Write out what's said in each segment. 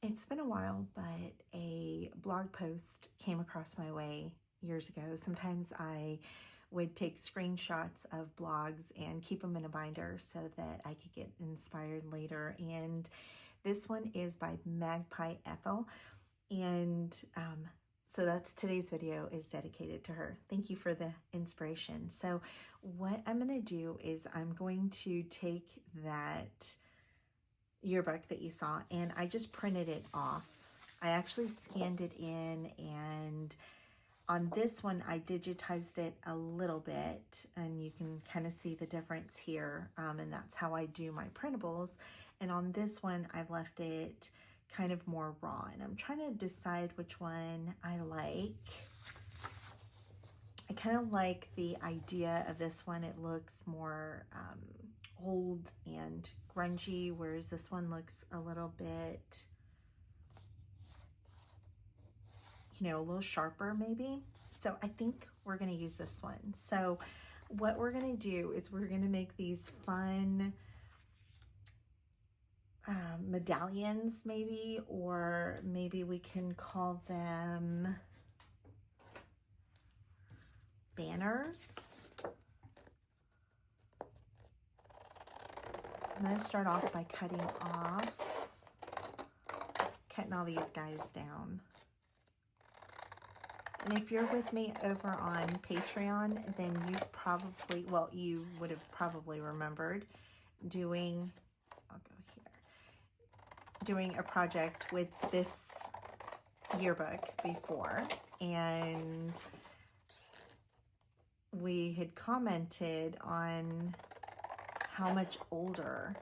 It's been a while, but a blog post came across my way years ago. Sometimes I would take screenshots of blogs and keep them in a binder so that I could get inspired later. And this one is by Magpie Ethel. And so that's today's video is dedicated to her. Thank you for the inspiration. So what I'm going to do is I'm going to take that yearbook that you saw and I just printed it off. I actually scanned it in, and on this one I digitized it a little bit, and you can kind of see the difference here, and that's how I do my printables. And on this one I left it kind of more raw, and I'm trying to decide which one I like. I kind of like the idea of this one. It looks more old and grungy, whereas this one looks a little bit, you know, a little sharper maybe. So I think we're going to use this one. So what we're going to do is we're going to make these fun medallions maybe, or maybe we can call them banners. I'm going to start off by cutting all these guys down. And if you're with me over on Patreon, then you've probably, well, you would have probably remembered doing, I'll go here, doing a project with this yearbook before. And we had commented on how much older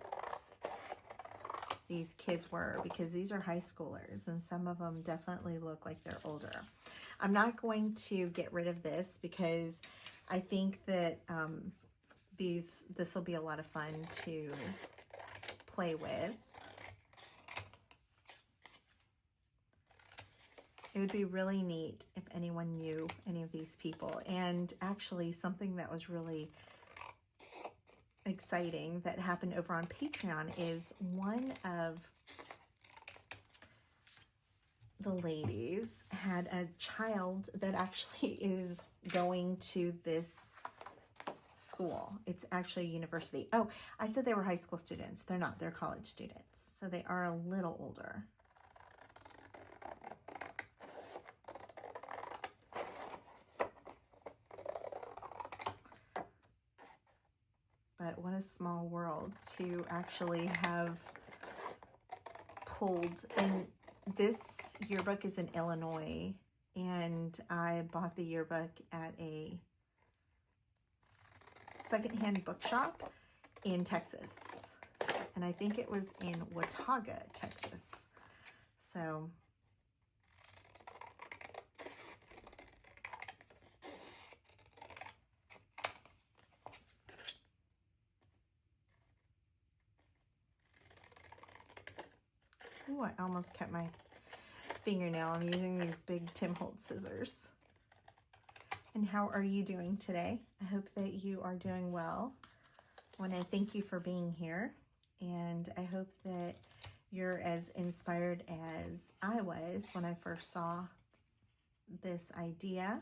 these kids were, because these are high schoolers and some of them definitely look like they're older. I'm not going to get rid of this because I think that this will be a lot of fun to play with. It would be really neat if anyone knew any of these people. And actually something that was really exciting that happened over on Patreon is one of the ladies had a child that actually is going to this school. It's actually a university. Oh, I said they were high school students. They're not. They're college students. So they are a little older. But what a small world to actually have pulled. And this yearbook is in Illinois, and I bought the yearbook at a secondhand bookshop in Texas. And I think it was in Watauga, Texas. So ooh, I almost cut my fingernail. I'm using these big Tim Holtz scissors. And how are you doing today? I hope that you are doing well. I want to thank you for being here. And I hope that you're as inspired as I was when I first saw this idea.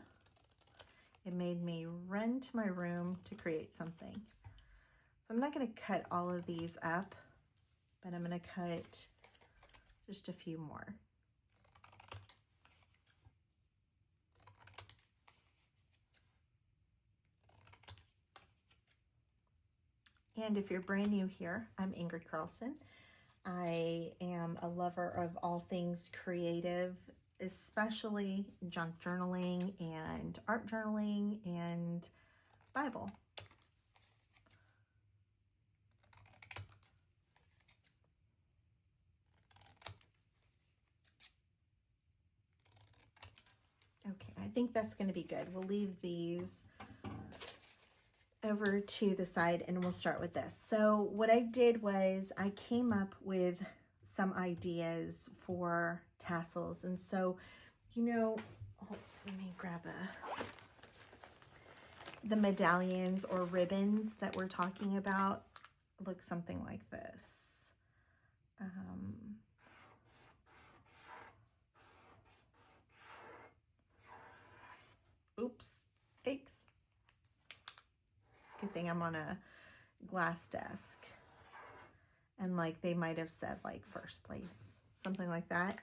It made me run to my room to create something. So I'm not going to cut all of these up, but I'm going to cut just a few more. And if you're brand new here, I'm Ingrid Carlson. I am a lover of all things creative, especially junk journaling and art journaling and Bible. Okay, I think that's going to be good. We'll leave these over to the side and we'll start with this. So what I did was I came up with some ideas for tassels. And so, you know, let me grab the medallions or ribbons that we're talking about look something like this. anything. I'm on a glass desk. And like they might have said like first place, something like that.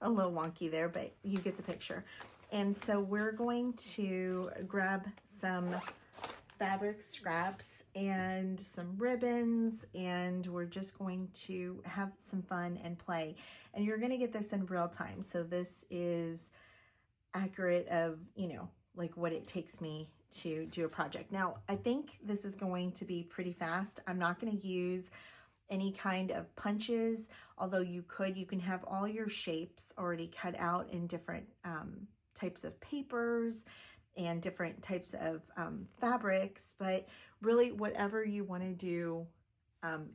A little wonky there, but you get the picture. And so we're going to grab some fabric scraps and some ribbons, and we're just going to have some fun and play. And you're going to get this in real time. So this is accurate of, you know, like what it takes me to do a project. Now, I think this is going to be pretty fast. I'm not going to use any kind of punches, although you can have all your shapes already cut out in different types of papers and different types of fabrics, but really whatever you want to do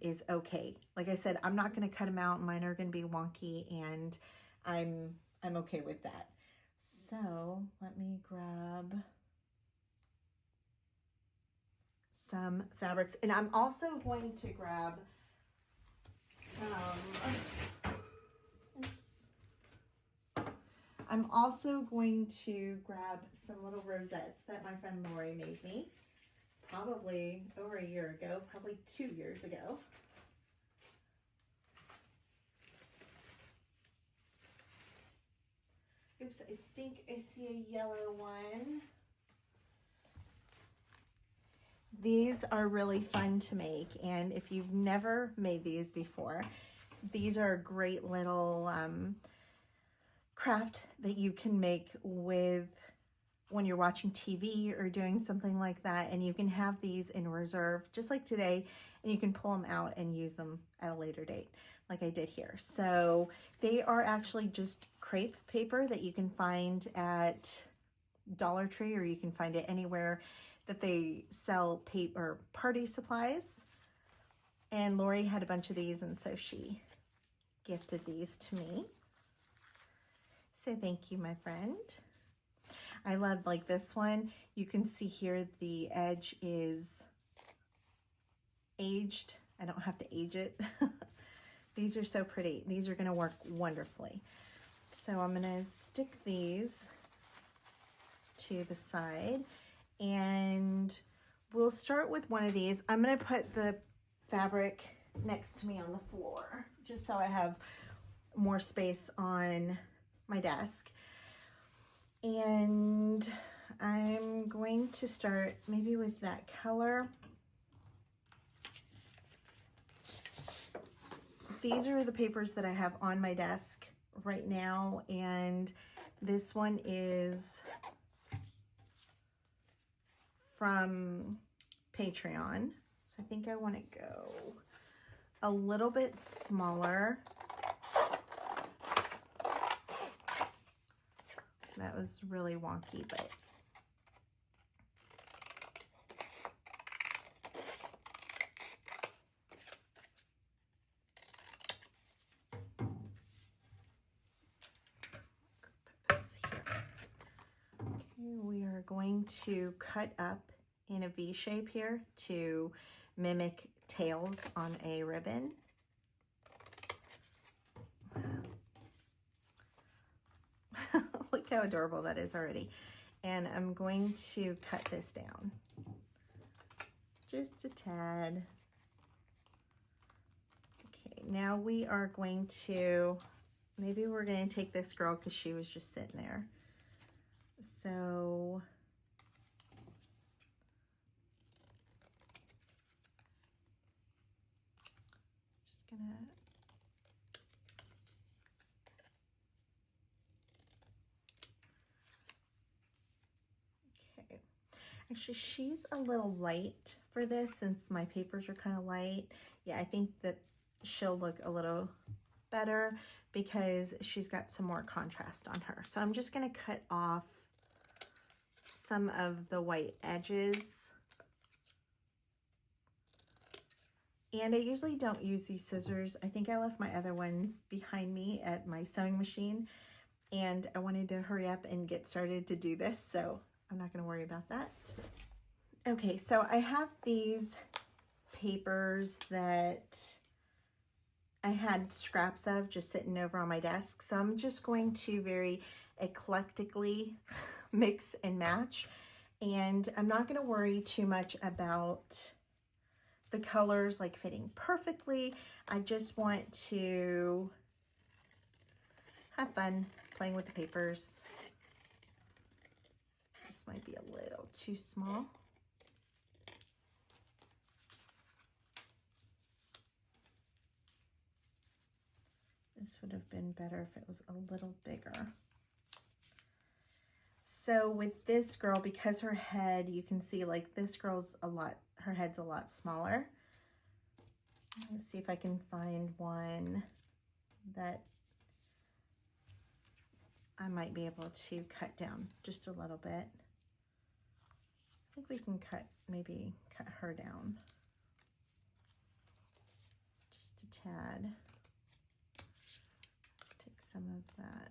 is okay. Like I said, I'm not going to cut them out. Mine are going to be wonky, and I'm okay with that. So let me grab some fabrics, and I'm also going to grab I'm also going to grab some little rosettes that my friend Lori made me probably over a year ago, probably 2 years ago. Oops, I think I see a yellow one. These are really fun to make, and if you've never made these before, these are a great little craft that you can make with when you're watching TV or doing something like that, and you can have these in reserve just like today, and you can pull them out and use them at a later date like I did here. So they are actually just crepe paper that you can find at Dollar Tree, or you can find it anywhere that they sell paper party supplies. And Lori had a bunch of these, and so she gifted these to me. So thank you, my friend. I love like this one. You can see here the edge is aged. I don't have to age it. These are so pretty. These are going to work wonderfully. So I'm going to stick these to the side, and we'll start with one of these. I'm going to put the fabric next to me on the floor just so I have more space on my desk. And I'm going to start maybe with that color. These are the papers that I have on my desk right now, and this one is from Patreon. So I think I want to go a little bit smaller. That was really wonky, but put this here. Okay, we are going to cut up in a V shape here to mimic tails on a ribbon. Look how adorable that is already. And I'm going to cut this down just a tad. Okay, now we are going to, maybe we're going to take this girl because she was just sitting there. So just gonna, okay. Actually, she's a little light for this since my papers are kind of light. Yeah, I think that she'll look a little better because she's got some more contrast on her. So I'm just going to cut off some of the white edges. And I usually don't use these scissors. I think I left my other ones behind me at my sewing machine, and I wanted to hurry up and get started to do this, so I'm not going to worry about that. Okay, so I have these papers that I had scraps of just sitting over on my desk. So I'm just going to very eclectically mix and match. And I'm not going to worry too much about the colors like fitting perfectly. I just want to have fun playing with the papers. This might be a little too small. This would have been better if it was a little bigger. So with this girl, because her head, you can see like this girl's her head's a lot smaller. Let's see if I can find one that I might be able to cut down just a little bit. I think we can maybe cut her down just a tad. Take some of that.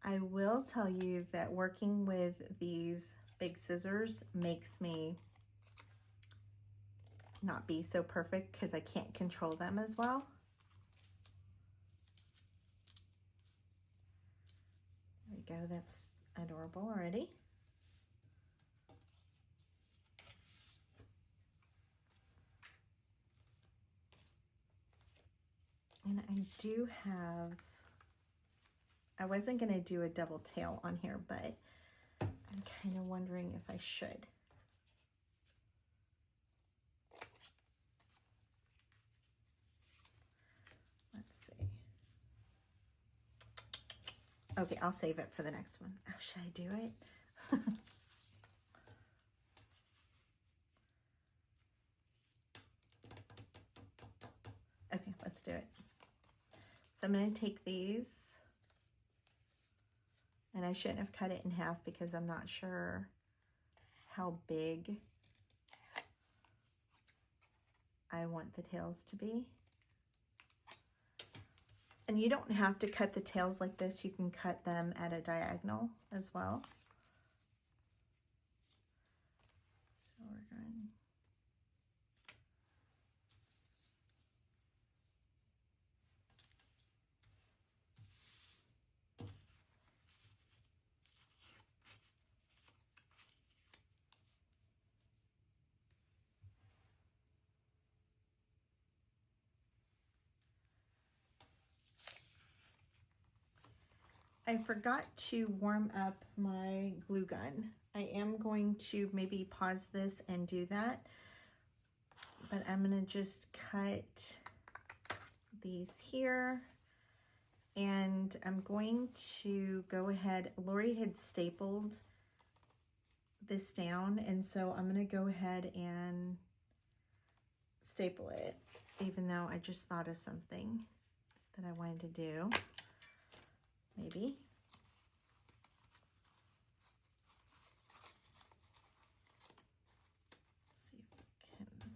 I will tell you that working with these big scissors makes me not be so perfect because I can't control them as well. There we go, that's adorable already. And I do have, I wasn't going to do a double tail on here, but I'm kind of wondering if I should. Let's see. Okay, I'll save it for the next one. Oh, should I do it? Okay, let's do it. So I'm going to take these, and I shouldn't have cut it in half because I'm not sure how big I want the tails to be. And you don't have to cut the tails like this. You can cut them at a diagonal as well. So we're going. I forgot to warm up my glue gun. I am going to maybe pause this and do that, but I'm going to just cut these here, and I'm going to go ahead. Lori had stapled this down, and so I'm going to go ahead and staple it, even though I just thought of something that I wanted to do. Maybe. Let's see if we can.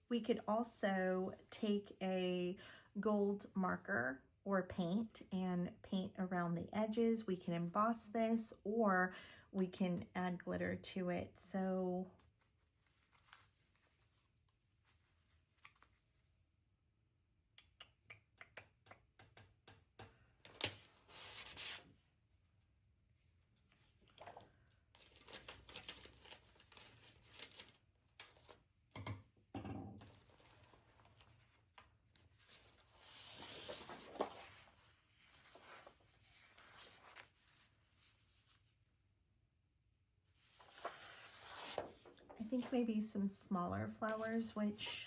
We could also take a gold marker or paint and paint around the edges. We can emboss this, or we can add glitter to it. So I think maybe some smaller flowers, which,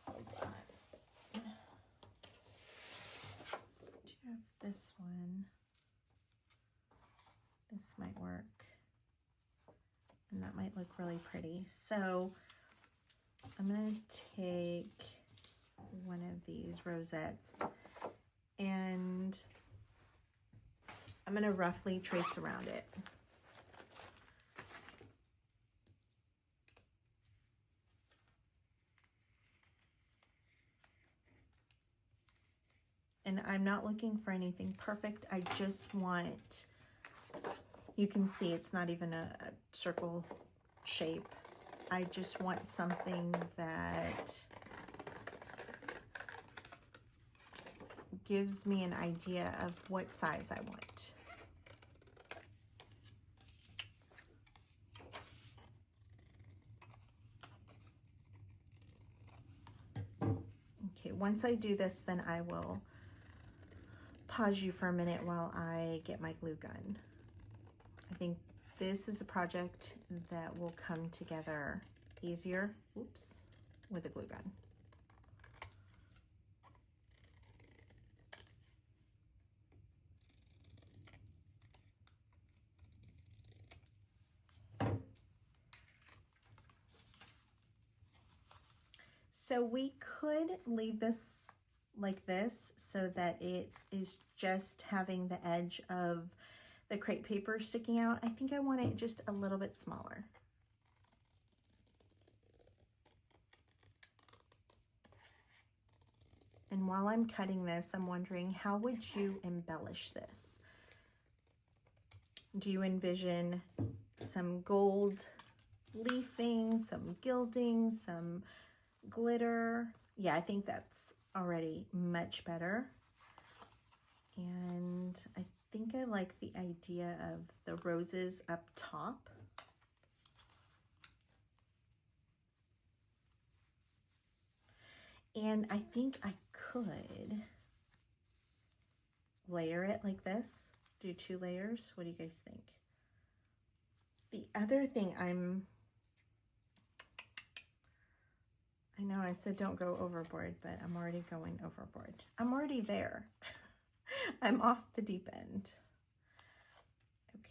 hold on. Do you have this one? This might work. And that might look really pretty. So I'm going to take one of these rosettes and I'm going to roughly trace around it. And I'm not looking for anything perfect. I just want, you can see it's not even a circle shape. I just want something that gives me an idea of what size I want. Okay, once I do this, then I will pause you for a minute while I get my glue gun. I think this is a project that will come together easier, oops, with a glue gun. So we could leave this like this so that it is just having the edge of the crepe paper sticking out. I think I want it just a little bit smaller. And while I'm cutting this, I'm wondering, how would you embellish this? Do you envision some gold leafing, some gilding, some glitter? Yeah, I think that's already much better. And I think I like the idea of the roses up top. And I think I could layer it like this, do 2 layers. What do you guys think? The other thing I know I said don't go overboard, but I'm already going overboard. I'm already there. I'm off the deep end. Okay.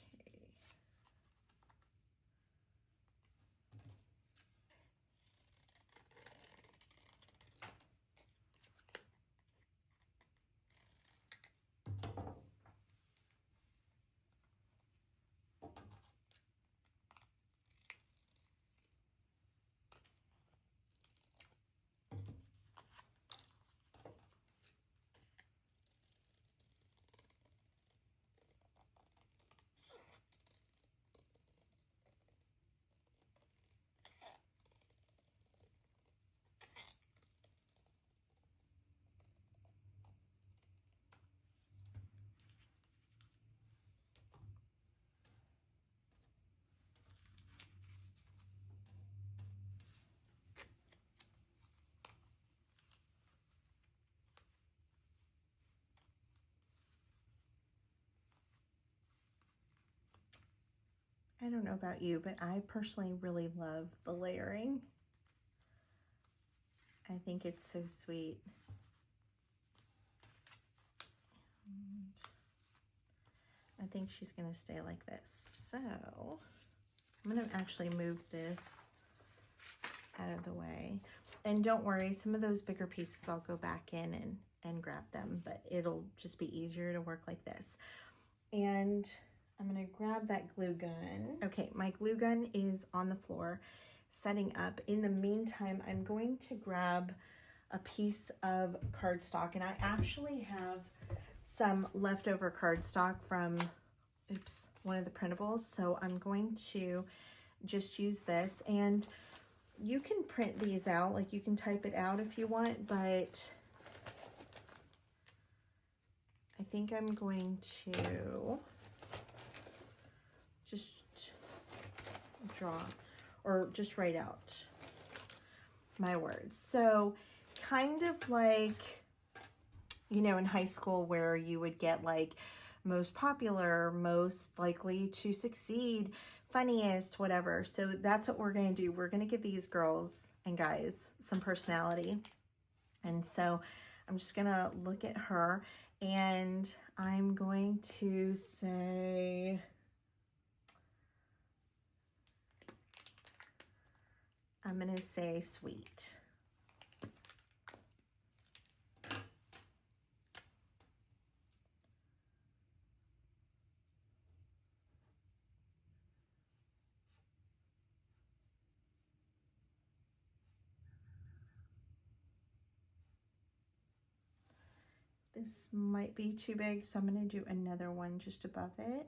I don't know about you, but I personally really love the layering. I think it's so sweet. And I think she's gonna stay like this. So I'm gonna actually move this out of the way. And don't worry, some of those bigger pieces I'll go back in and grab them, but it'll just be easier to work like this. And I'm gonna grab that glue gun. Okay, my glue gun is on the floor, setting up. In the meantime, I'm going to grab a piece of cardstock, and I actually have some leftover cardstock from, oops, one of the printables. So I'm going to just use this, and you can print these out, like you can type it out if you want, but I think I'm going to just draw or just write out my words. So kind of like, you know, in high school where you would get like most popular, most likely to succeed, funniest, whatever. So that's what we're going to do. We're going to give these girls and guys some personality. And so I'm just going to look at her, and I'm going to say, I'm going to say sweet. This might be too big, so I'm going to do another one just above it.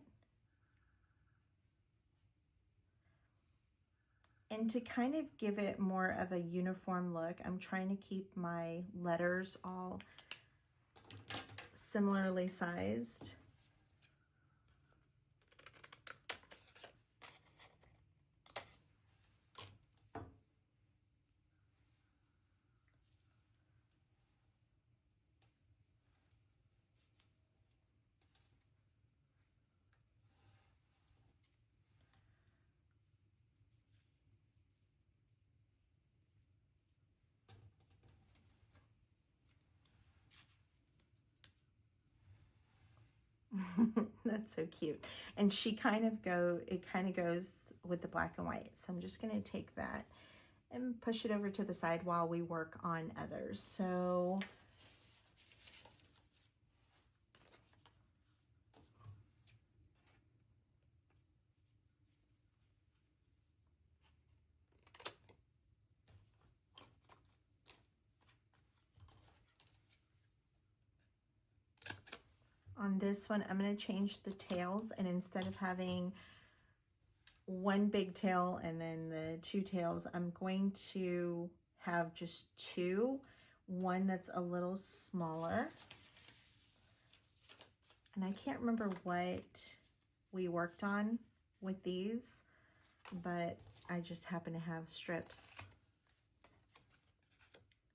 And to kind of give it more of a uniform look, I'm trying to keep my letters all similarly sized. That's so cute. And it kind of goes with the black and white. So I'm just going to take that and push it over to the side while we work on others. So on this one, I'm going to change the tails, and instead of having one big tail and then the two tails, I'm going to have just two, one that's a little smaller. And I can't remember what we worked on with these, but I just happen to have strips.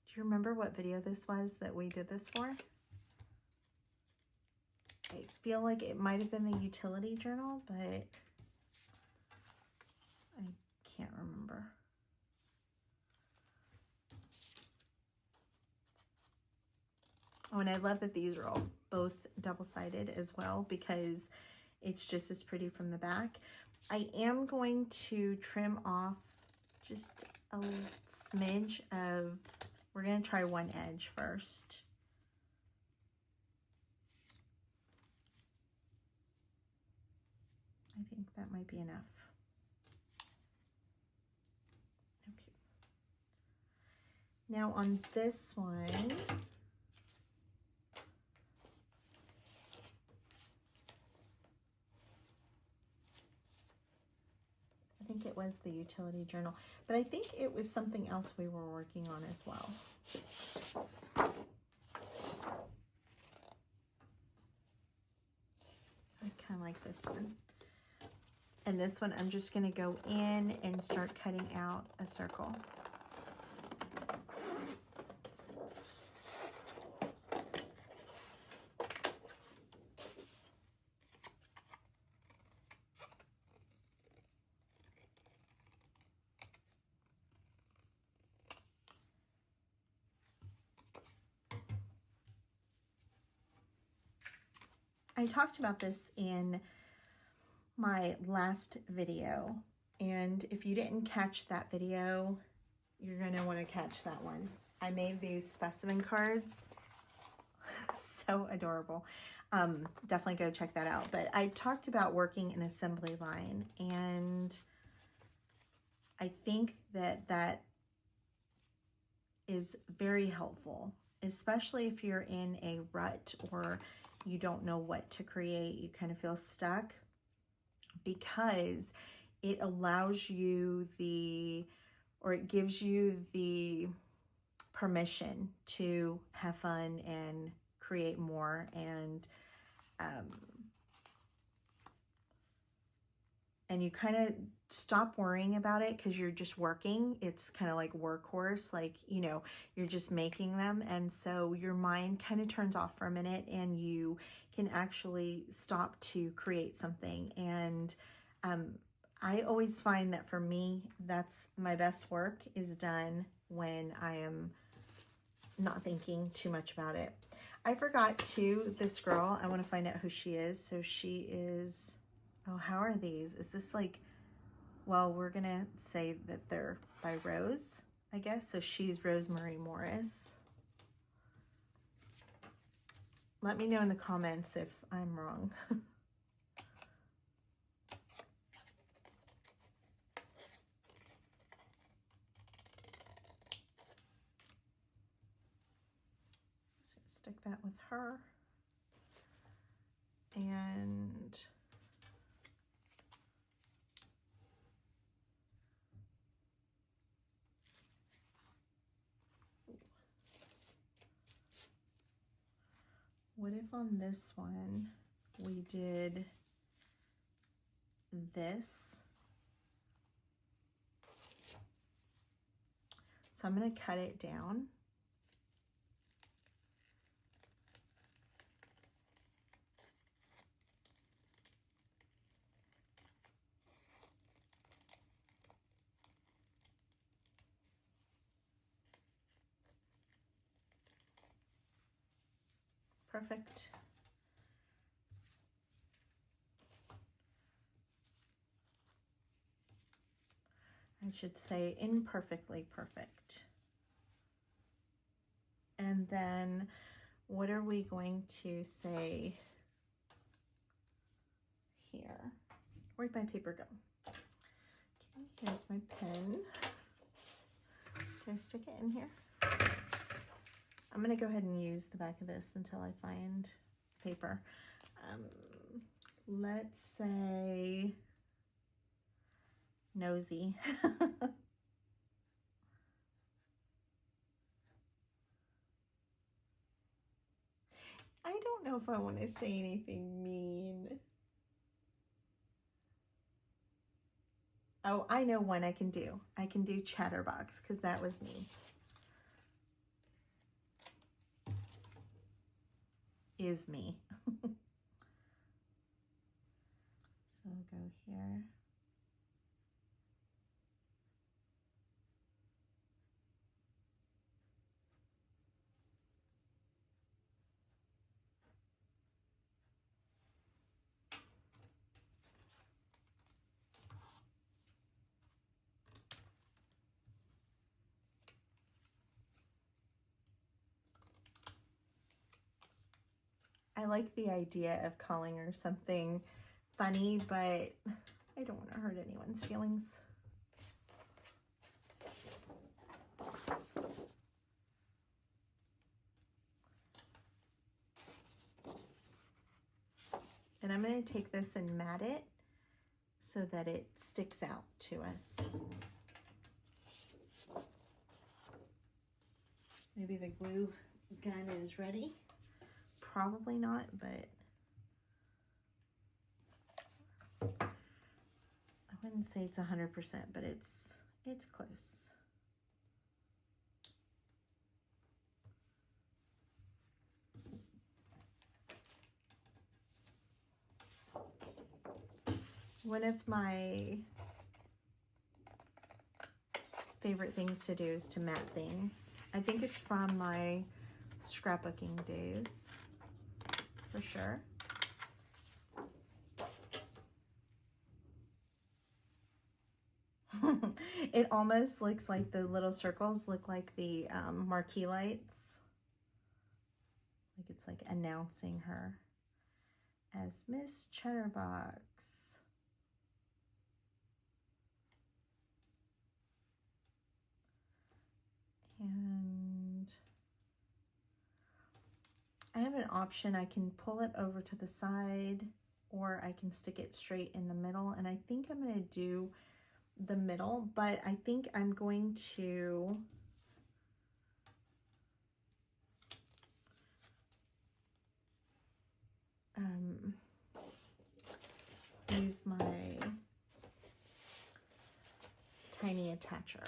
Do you remember what video this was that we did this for? I feel like it might have been the utility journal, but I can't remember. Oh, and I love that these are all both double-sided as well, because it's just as pretty from the back. I am going to trim off just a smidge of, we're going to try one edge first. I think that might be enough. Okay. Now on this one, I think it was the utility journal, but I think it was something else we were working on as well. I kind of like this one. And this one, I'm just going to go in and start cutting out a circle. I talked about this in my last video, and if you didn't catch that video, you're going to want to catch that one. I made these specimen cards. So adorable. Definitely go check that out. But I talked about working an assembly line, and I think that that is very helpful, especially if you're in a rut or you don't know what to create, you kind of feel stuck, because it allows you it gives you the permission to have fun and create more, and you kind of stop worrying about it because you're just working. It's kind of like workhorse, like, you know, you're just making them. And so your mind kind of turns off for a minute and you can actually stop to create something. And I always find that for me, that's my best work is done when I am not thinking too much about it. I forgot too, this girl, I want to find out who she is. So she is, oh, how are these? Is this like, well, we're going to say that they're by Rose, I guess. So she's Rosemary Morris. Let me know in the comments if I'm wrong. Stick that with her. And What if on this one we did this? So I'm going to cut it down. Perfect. I should say imperfectly perfect. And then what are we going to say here? Where'd my paper go? Okay, here's my pen. Can I stick it in here? I'm gonna go ahead and use the back of this until I find paper. Let's say nosy. I don't know if I want to say anything mean. Oh, I know one I can do. I can do chatterbox because that was me. Is me. So I'll go here. I like the idea of calling her something funny, but I don't want to hurt anyone's feelings. And I'm going to take this and mat it so that it sticks out to us. Maybe the glue gun is ready. Probably not, but I wouldn't say it's 100%, but it's close. One of my favorite things to do is to mat things. I think it's from my scrapbooking days, for sure. It almost looks like the little circles look like the marquee lights. Like it's like announcing her as Miss Chatterbox. And I have an option. I can pull it over to the side or I can stick it straight in the middle. And I think I'm going to do the middle, but I think I'm going to use my tiny attacher.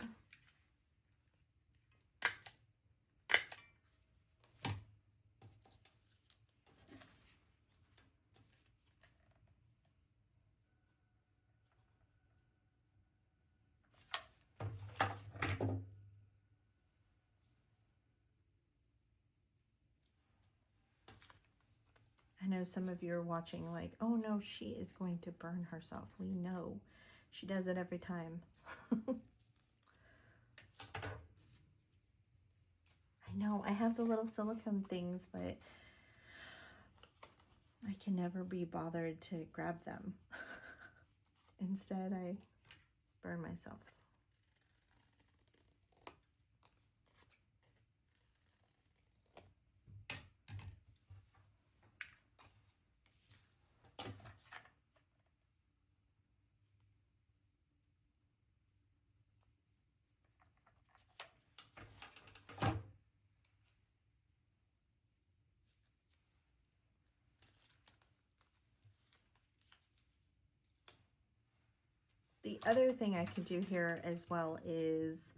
I know some of you are watching like, oh no, she is going to burn herself. We know. She does it every time. I know, I have the little silicone things, but I can never be bothered to grab them. Instead, I burn myself. The other thing I could do here as well is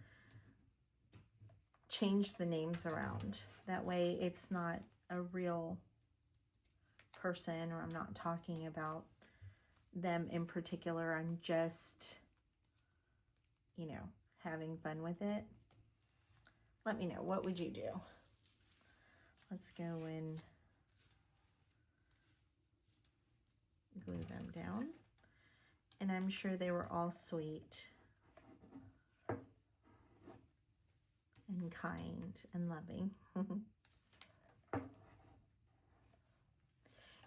change the names around. That way it's not a real person, or I'm not talking about them in particular. I'm just, you know, having fun with it. Let me know, what would you do? Let's go and glue them down. And I'm sure they were all sweet and kind and loving.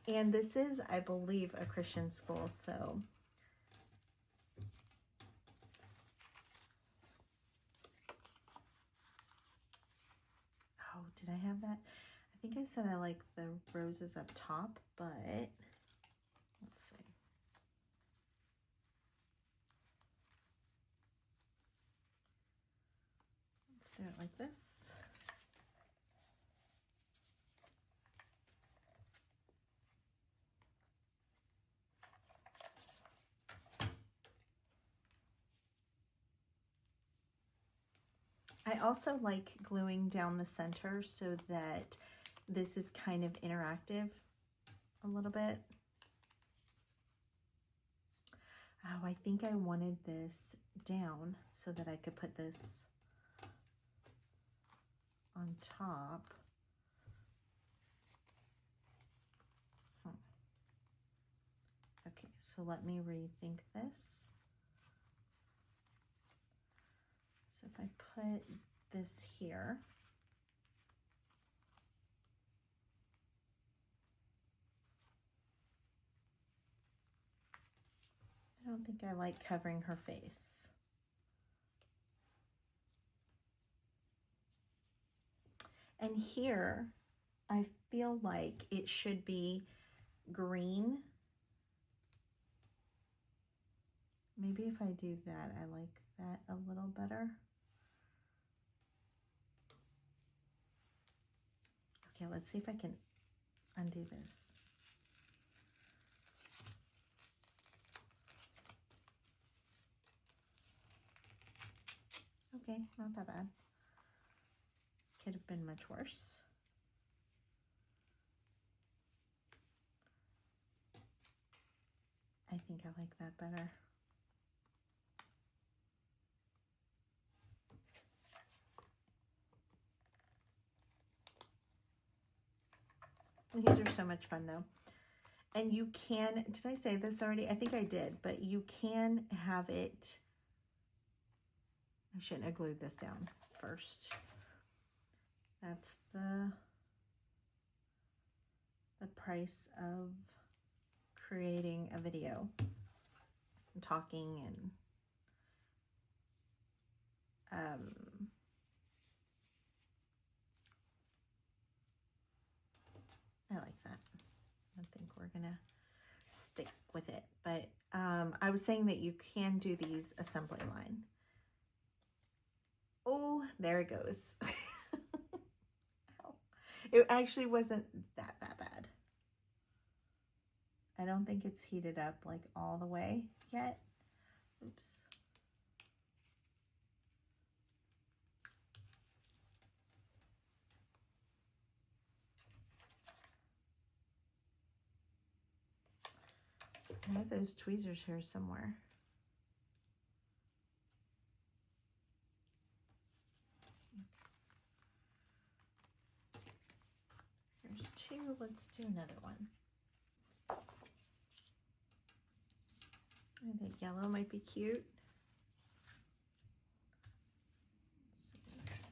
And this is, I believe, a Christian school, so oh, did I have that? I think I said I like the roses up top, but let's see. Let's do it like this. I also like gluing down the center so that this is kind of interactive a little bit. Oh, I think I wanted this down so that I could put this on top. Okay, so let me rethink this. So if I put this here, I don't think I like covering her face. And here, I feel like it should be green. Maybe if I do that, I like that a little better. Okay, let's see if I can undo this. Okay, not that bad. Could have been much worse. I think I like that better. These are so much fun though. And you can, did I say this already? I think I did, but you can have it, I shouldn't have glued this down first. That's the price of creating a video and talking and I like that. I think we're gonna stick with it, but I was saying that you can do these assembly line. Oh, there it goes. It actually wasn't that bad. I don't think it's heated up like all the way yet. Oops. I have those tweezers here somewhere. Here's two. Let's do another one. I think yellow might be cute.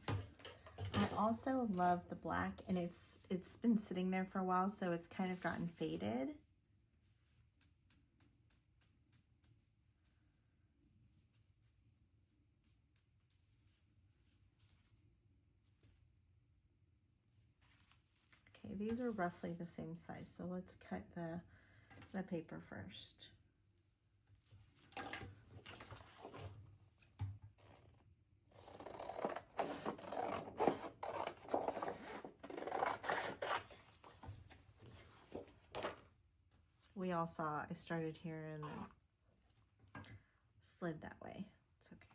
I also love the black, and it's been sitting there for a while, so it's kind of gotten faded. Okay, these are roughly the same size, so let's cut the paper first. We all saw I started here and slid that way. It's okay.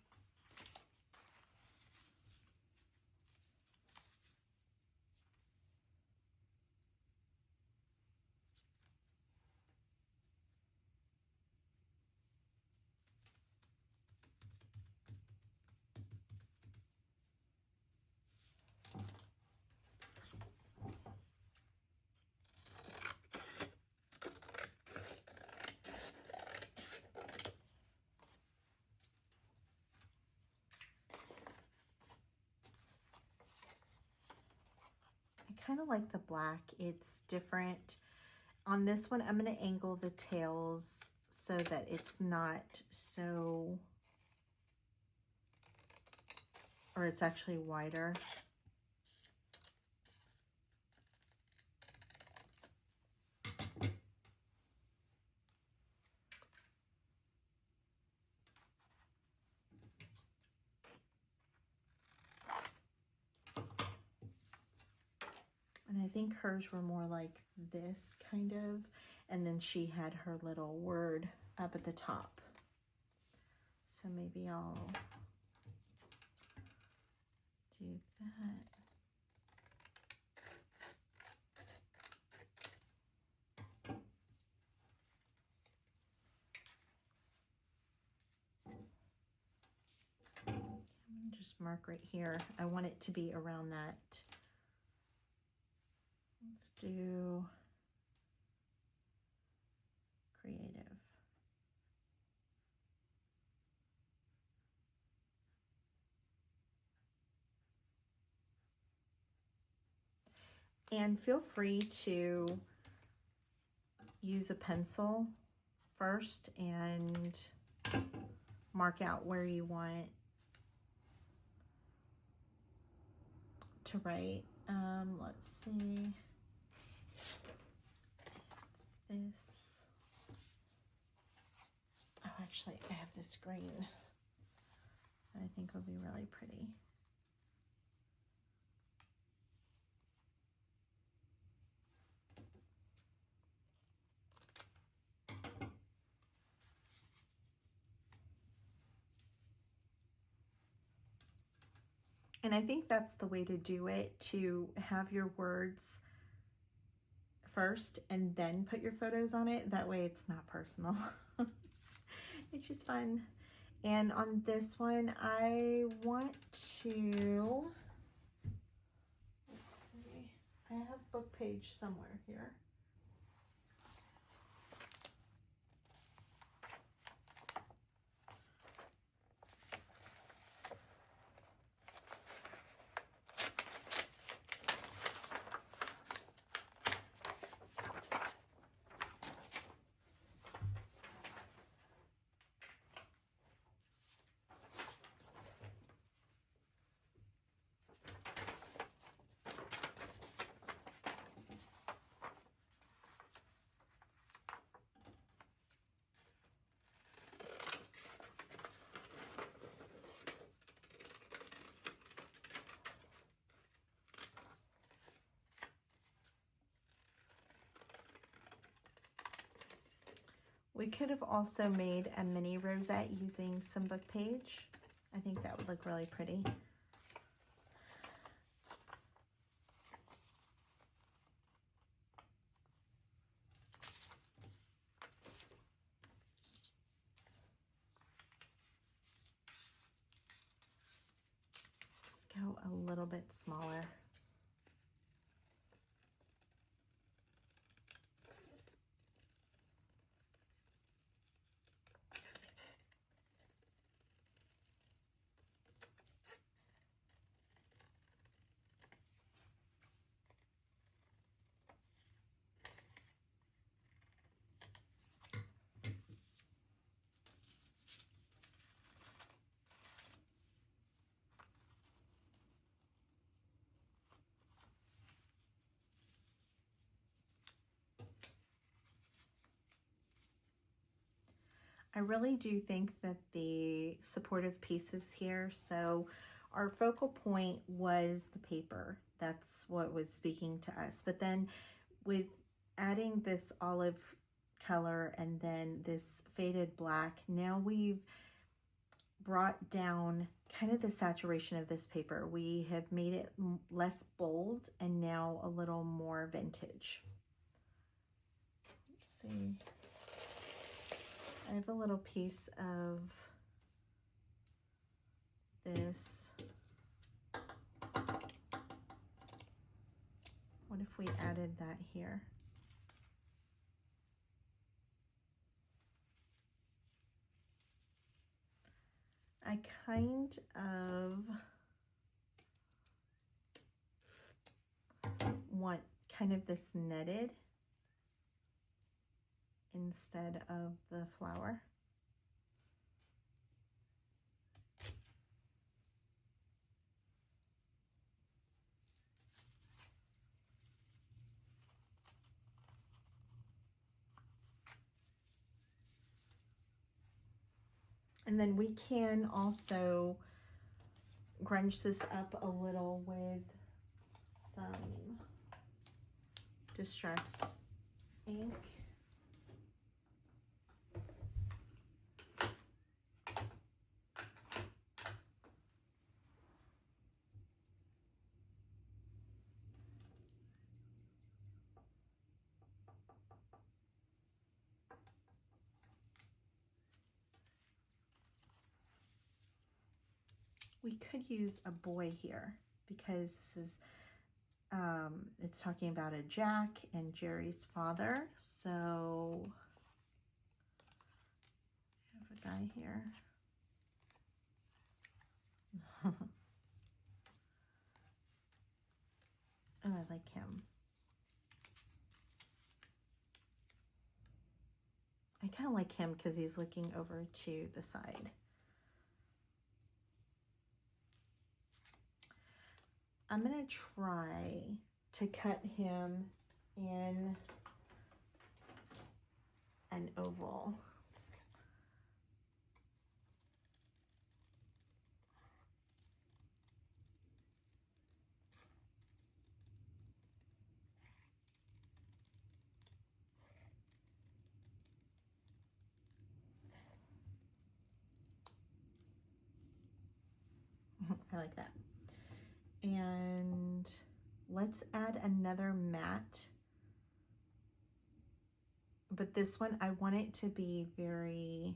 I kind of like the black. It's different. On this one, I'm going to angle the tails so that it's not so, or it's actually wider. And I think hers were more like this kind of, and then she had her little word up at the top. So maybe I'll do that. Just mark right here. I want it to be around that. Let's do creative. And feel free to use a pencil first and mark out where you want to write. Let's see. This. Oh, actually, I have this green that I think will be really pretty. And I think that's the way to do it, to have your words first and then put your photos on it. That way it's not personal. It's just fun. And on this one, I want to, let's see, I have book page somewhere here. We could have also made a mini rosette using some book page. I think that would look really pretty. Let's go a little bit smaller. I really do think that the supportive pieces here, so our focal point was the paper. That's what was speaking to us. But then with adding this olive color and then this faded black, now we've brought down kind of the saturation of this paper. We have made it less bold and now a little more vintage. Let's see. I have a little piece of this. What if we added that here? I kind of want kind of this netted instead of the flower. And then we can also grunge this up a little with some distress ink. We could use a boy here because this is, it's talking about a Jack and Jerry's father. So I have a guy here. Oh, I like him. I kind of like him because he's looking over to the side. I'm going to try to cut him in an oval. I like that. And let's add another matte. But this one, I want it to be very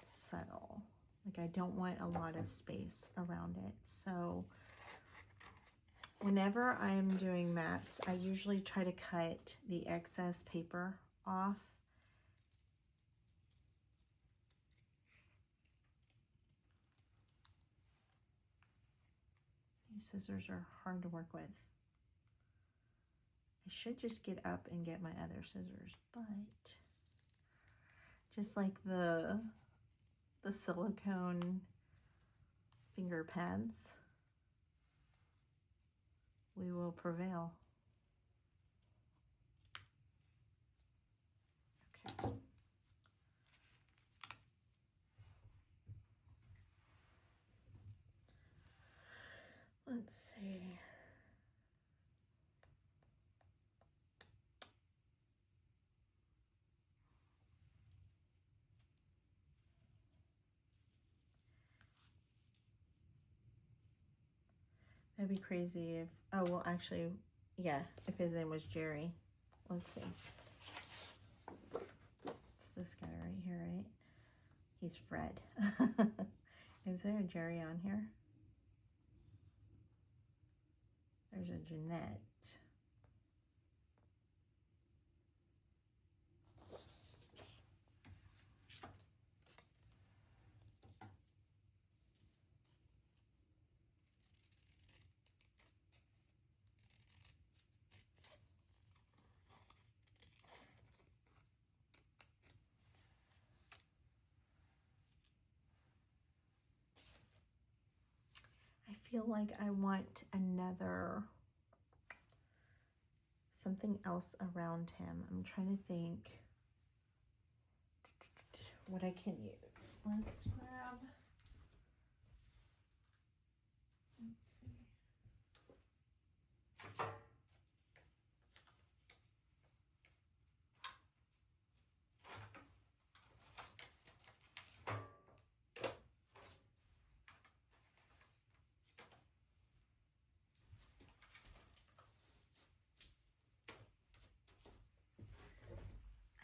subtle. Like I don't want a lot of space around it. So whenever I'm doing mattes, I usually try to cut the excess paper off. These scissors are hard to work with. I should just get up and get my other scissors, but just like the silicone finger pads, we will prevail. Okay. Let's see. That'd be crazy if, oh, well, actually, yeah, if his name was Jerry. Let's see. It's this guy right here, right? He's Fred. Is there a Jerry on here? There's a Jeanette. I feel like I want something else around him. I'm trying to think what I can use. Let's grab, let's see.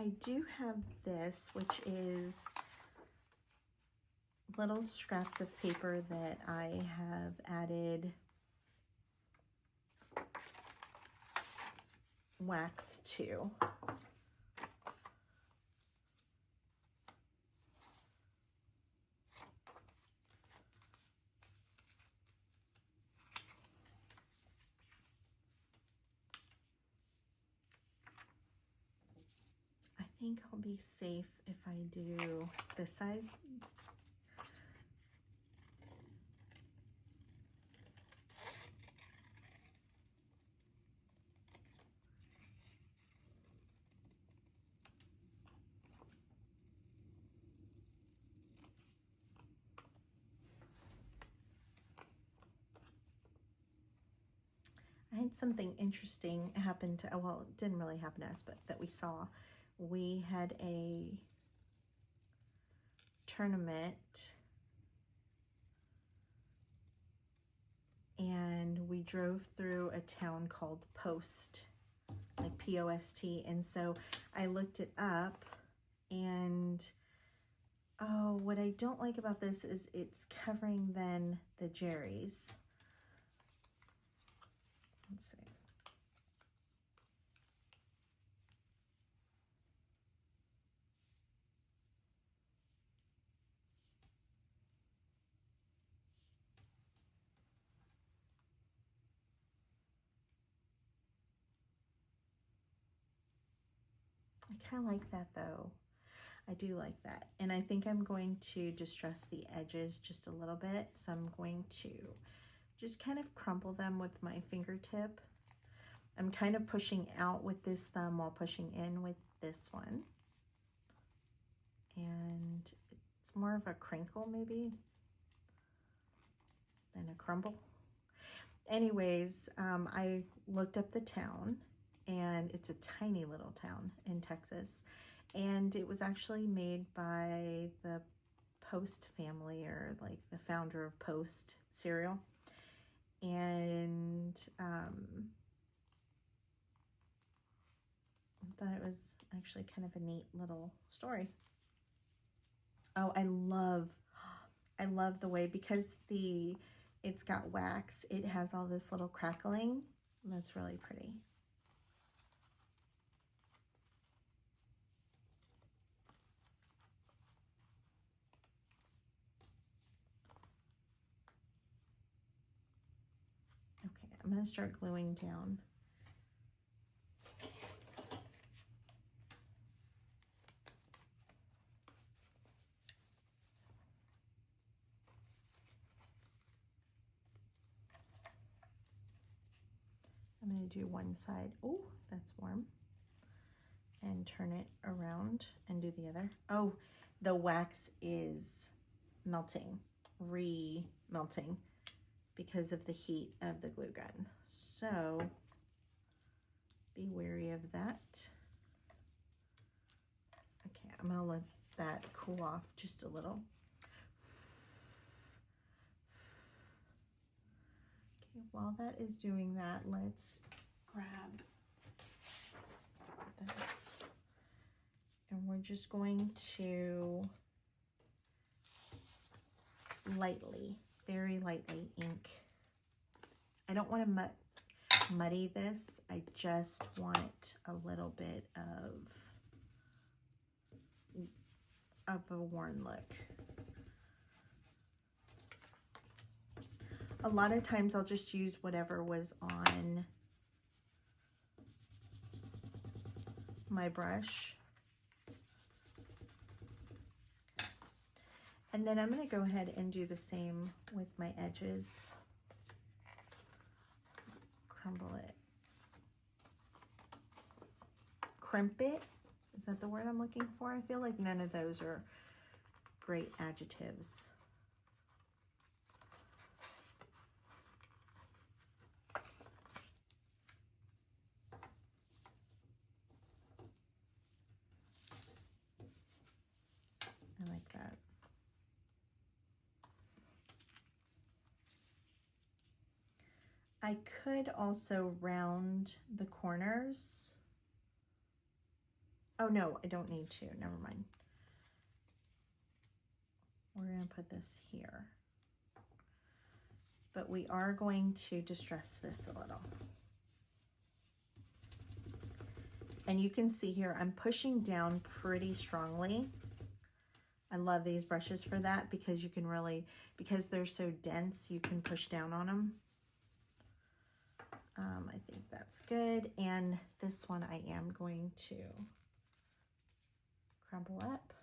I do have this, which is little scraps of paper that I have added wax to. I think I'll be safe if I do this size. I had something interesting happen to, well, it didn't really happen to us, but that we saw. We had a tournament and we drove through a town called Post, like P-O-S-T. And so I looked it up, and oh, what I don't like about this is it's covering then the Jerry's. Let's see. I kind of like that though. I do like that. And I think I'm going to distress the edges just a little bit. So I'm going to just kind of crumple them with my fingertip. I'm kind of pushing out with this thumb while pushing in with this one. And it's more of a crinkle maybe than a crumble. Anyways, I looked up the town, and it's a tiny little town in Texas. And it was actually made by the Post family, or like the founder of Post cereal. And I thought it was actually kind of a neat little story. Oh, I love the way, because it's got wax, it has all this little crackling. That's really pretty. Okay, I'm going to start gluing down. I'm going to do one side. Oh, that's warm. And turn it around and do the other. Oh, the wax is melting, re-melting, because of the heat of the glue gun. So be wary of that. Okay, I'm going to let that cool off just a little. Okay, while that is doing that, let's grab this. And we're just going to lightly, very lightly ink. I don't want to muddy this. I just want a little bit of a worn look. A lot of times I'll just use whatever was on my brush. And then I'm going to go ahead and do the same with my edges. Crumble it. Crimp it. Is that the word I'm looking for? I feel like none of those are great adjectives. I like that. I could also round the corners Oh no, I don't need to, never mind. We're gonna put this here. But we are going to distress this a little. And you can see here, I'm pushing down pretty strongly. I love these brushes for that because you can really, because they're so dense, you can push down on them. I think that's good. And this one I am going to crumble up.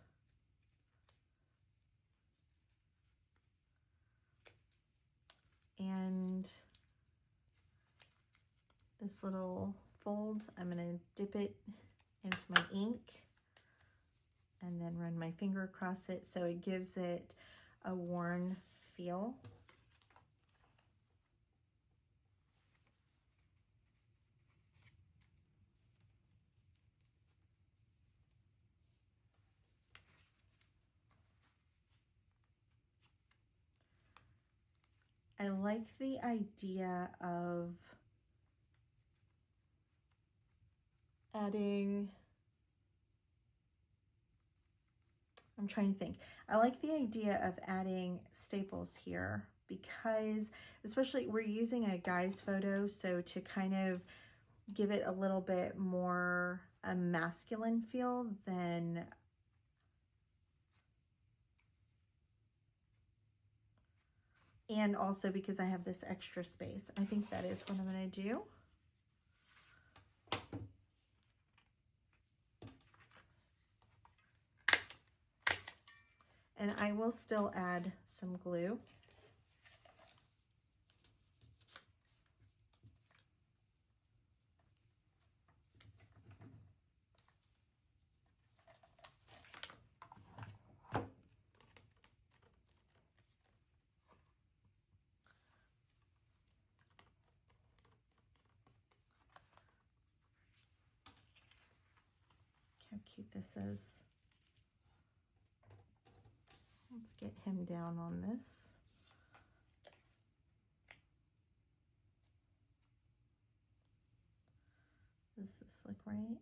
And this little fold, I'm going to dip it into my ink and then run my finger across it so it gives it a worn feel. I like the idea of adding, I'm trying to think. I like the idea of adding staples here because, especially we're using a guy's photo, so to kind of give it a little bit more a masculine feel than and also because I have this extra space. I think that is what I'm going to do. And I will still add some glue. How cute this is. Let's get him down on this. Does this look right?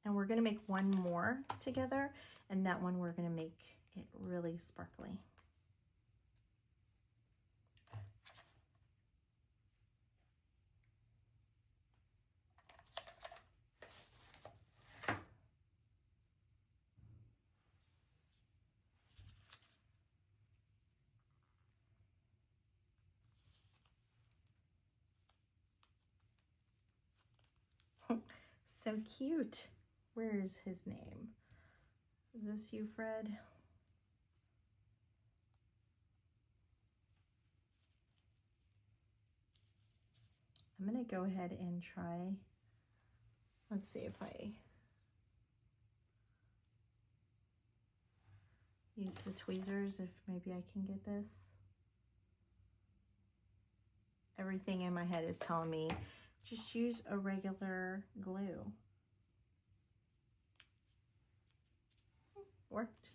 And we're going to make one more together, and that one we're going to make it really sparkly. So cute. Where's his name? Is this you, Fred? I'm going to go ahead and try. Let's see if I use the tweezers, if maybe I can get this. Everything in my head is telling me just use a regular glue. Worked.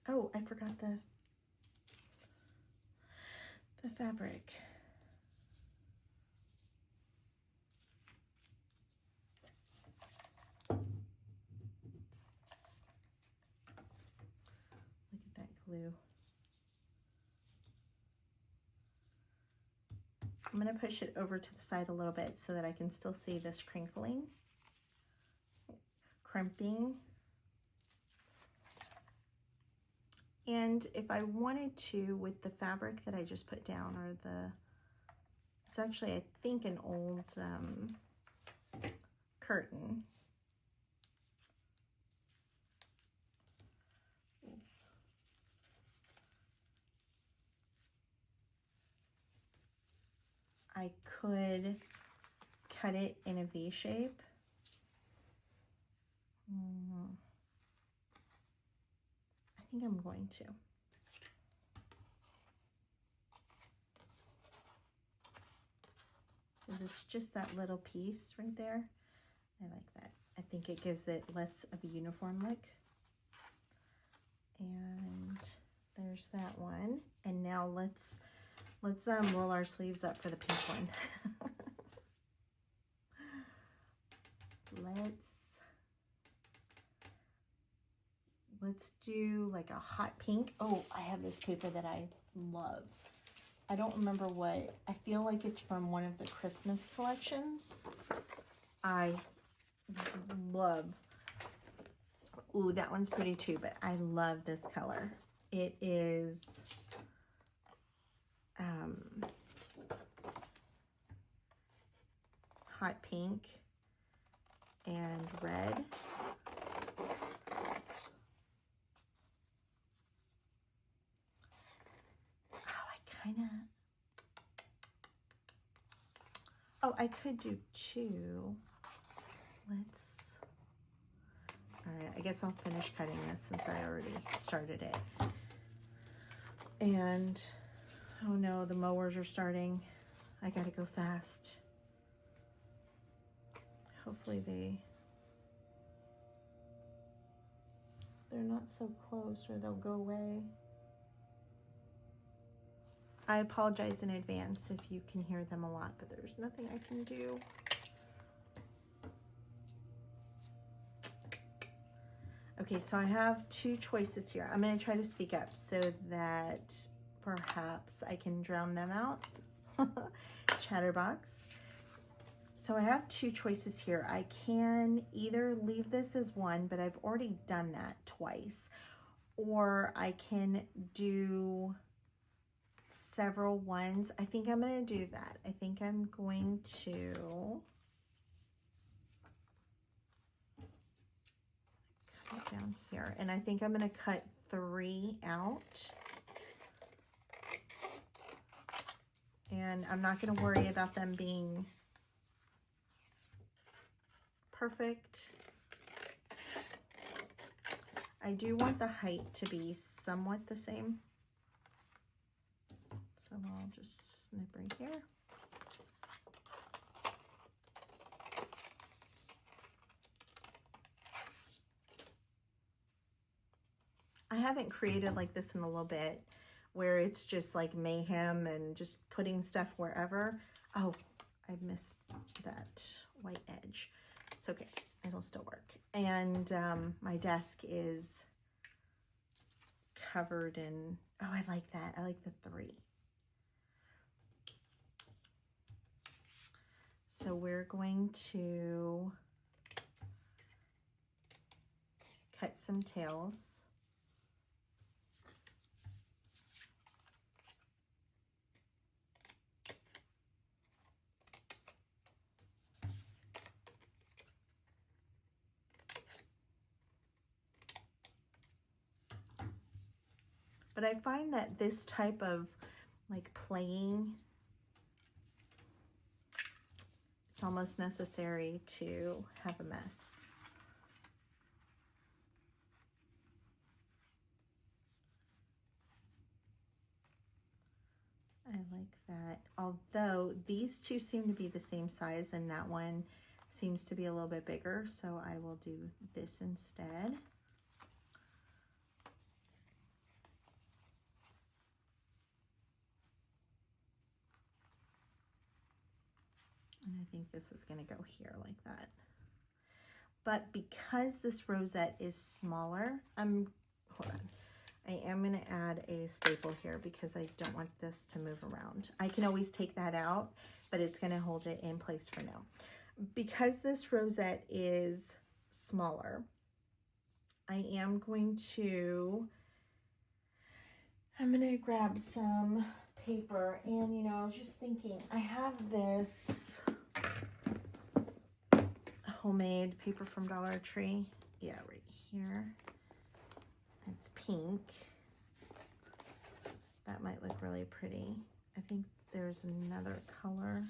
Oh, I forgot the fabric. Look at that glue. I'm going to push it over to the side a little bit so that I can still see this crimping. And if I wanted to, with the fabric that I just put down, or it's actually, I think, an old curtain. I could cut it in a V shape. I think I'm going to. because it's just that little piece right there. I like that. I think it gives it less of a uniform look. And there's that one. And now let's roll our sleeves up for the pink one. Let's do like a hot pink. Oh, I have this paper that I love. I don't remember what. I feel like it's from one of the Christmas collections. I love. Ooh, that one's pretty too, but I love this color. It is hot pink and red. Oh, I could do two. All right, I guess I'll finish cutting this since I already started it. And, oh no, the mowers are starting. I gotta go fast. Hopefully they're not so close or they'll go away. I apologize in advance if you can hear them a lot, but there's nothing I can do. Okay, so I have two choices here. I'm going to try to speak up so that perhaps I can drown them out. Chatterbox. So I have two choices here. I can either leave this as one, but I've already done that twice, or I can do several ones. I think I'm going to do that. I think I'm going to cut it down here, and I think I'm going to cut 3 out. And I'm not going to worry about them being perfect. I do want the height to be somewhat the same. So I'll just snip right here. I haven't created like this in a little bit, where it's just like mayhem and just putting stuff wherever. Oh, I missed that white edge. It's okay, it'll still work. And my desk is covered in, oh, I like that. I like the 3. So we're going to cut some tails. But I find that this type of like playing, it's almost necessary to have a mess. I like that. Although these two seem to be the same size and that one seems to be a little bit bigger, so I will do this instead. And I think this is going to go here like that. But because this rosette is smaller, hold on. I am going to add a staple here because I don't want this to move around. I can always take that out, but it's going to hold it in place for now. Because this rosette is smaller, I am going to, I'm going to grab some paper, and you know, I was just thinking, I have this homemade paper from Dollar Tree. Yeah, right here. It's pink. That might look really pretty. I think there's another color.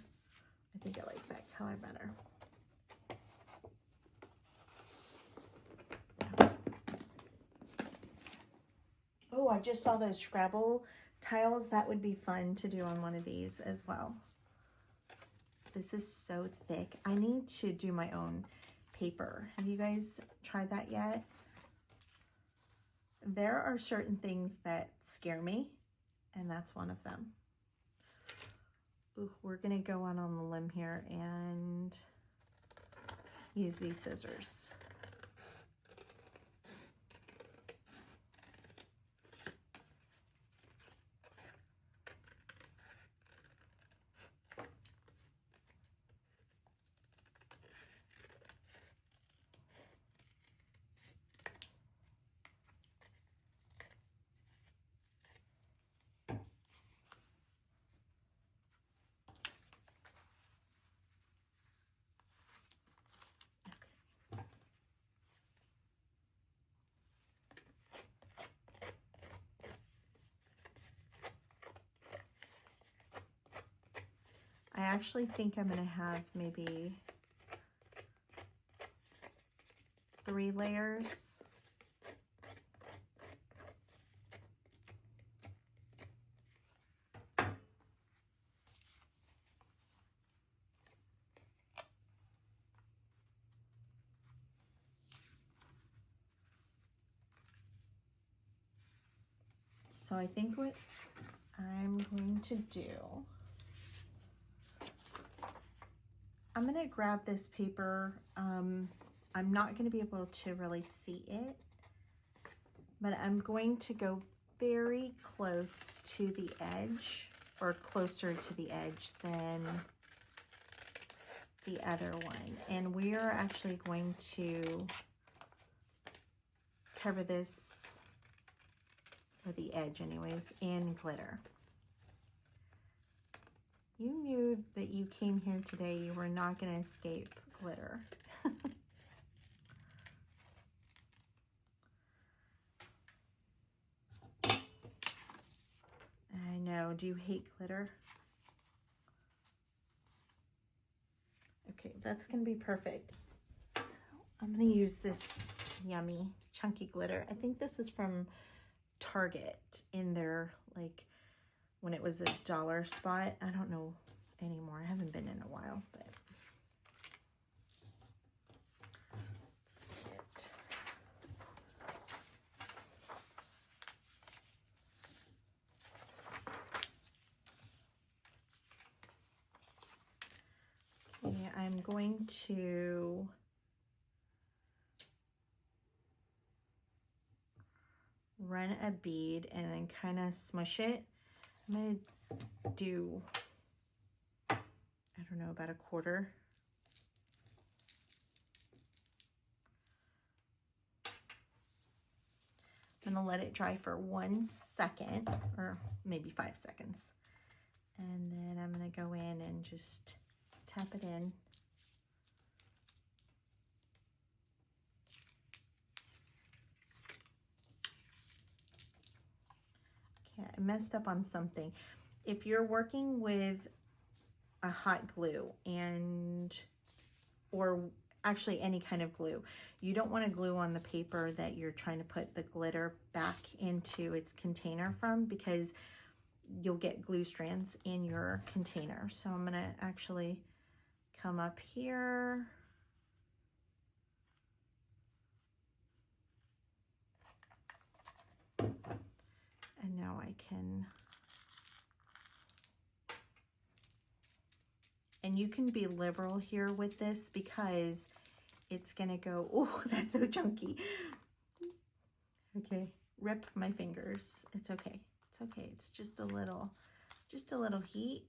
I think I like that color better. Oh, I just saw those Scrabble tiles. That would be fun to do on one of these as well. This is so thick. I need to do my own paper. Have you guys tried that yet? There are certain things that scare me, and that's one of them. Ooh, we're gonna go on the limb here and use these scissors. I actually think I'm gonna have maybe 3 layers. So I think what I'm going to do, I'm gonna grab this paper. I'm not gonna be able to really see it, but I'm going to go very close to the edge, or closer to the edge than the other one. And we are actually going to cover this, or the edge anyways, in glitter. You knew that you came here today, you were not going to escape glitter. I know, do you hate glitter? Okay, that's going to be perfect. So I'm going to use this yummy chunky glitter. I think this is from Target in their, like, when it was a dollar spot. I don't know anymore. I haven't been in a while, but let's see it. Okay, I'm going to run a bead and then kind of smush it. I'm going to do, I don't know, about 1/4. I'm going to let it dry for 1 second, or maybe 5 seconds. And then I'm going to go in and just tap it in. Okay, I messed up on something. If you're working with a hot glue or actually any kind of glue, you don't want to glue on the paper that you're trying to put the glitter back into its container from, because you'll get glue strands in your container. So I'm going to actually come up here. And now I can, and you can be liberal here with this because it's gonna go, oh, that's so chunky. Okay, rip my fingers. It's okay. It's okay. It's just a little heat.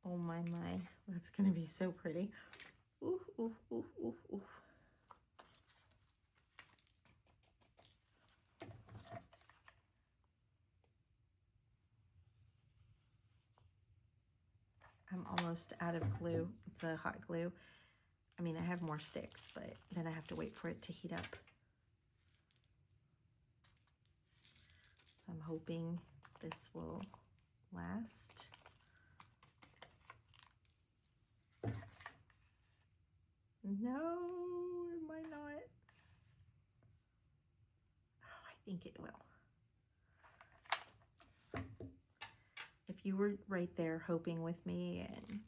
Oh my, that's gonna be so pretty. Ooh, ooh, ooh, ooh, ooh. I'm almost out of glue, the hot glue. I mean, I have more sticks, but then I have to wait for it to heat up. So I'm hoping this will last. No, it might not. Oh, I think it will. If you were right there hoping with me and,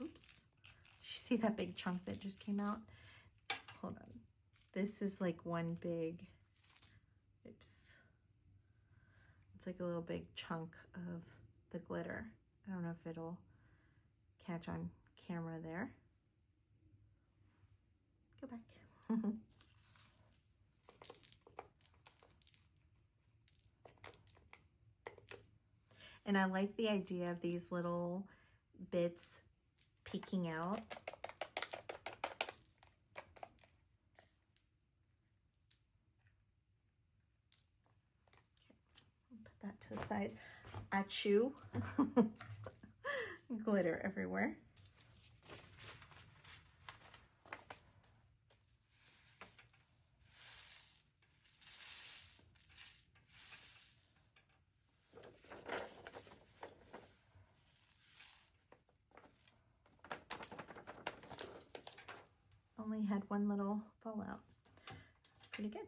oops, did you see that big chunk that just came out? Hold on. This is like one big, oops. It's like a little big chunk of the glitter. I don't know if it'll catch on camera there. Go back. And I like the idea of these little bits peeking out. Okay, put that to the side. Achoo. Glitter everywhere. Only had one little fallout. It's pretty good.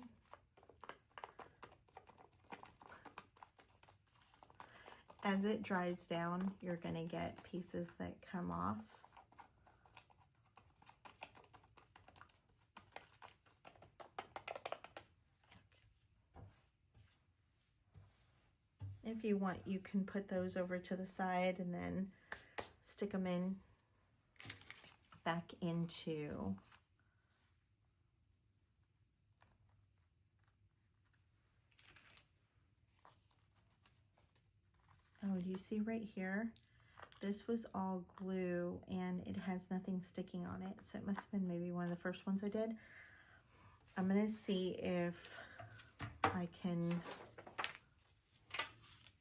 Okay. As it dries down, you're going to get pieces that come off. If you want, you can put those over to the side and then stick them in back into oh, do you see right here? This was all glue and it has nothing sticking on it. So it must have been maybe one of the first ones I did. I'm gonna see if I can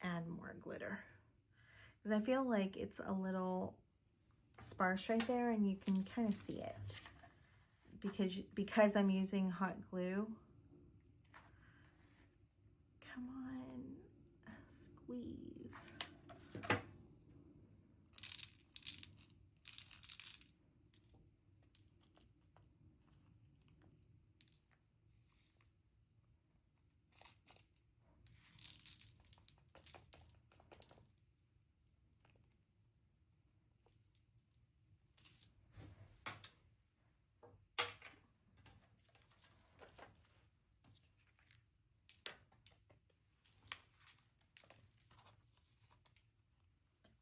add more glitter, because I feel like it's a little sparse right there and you can kind of see it because I'm using hot glue. Come on, squeeze.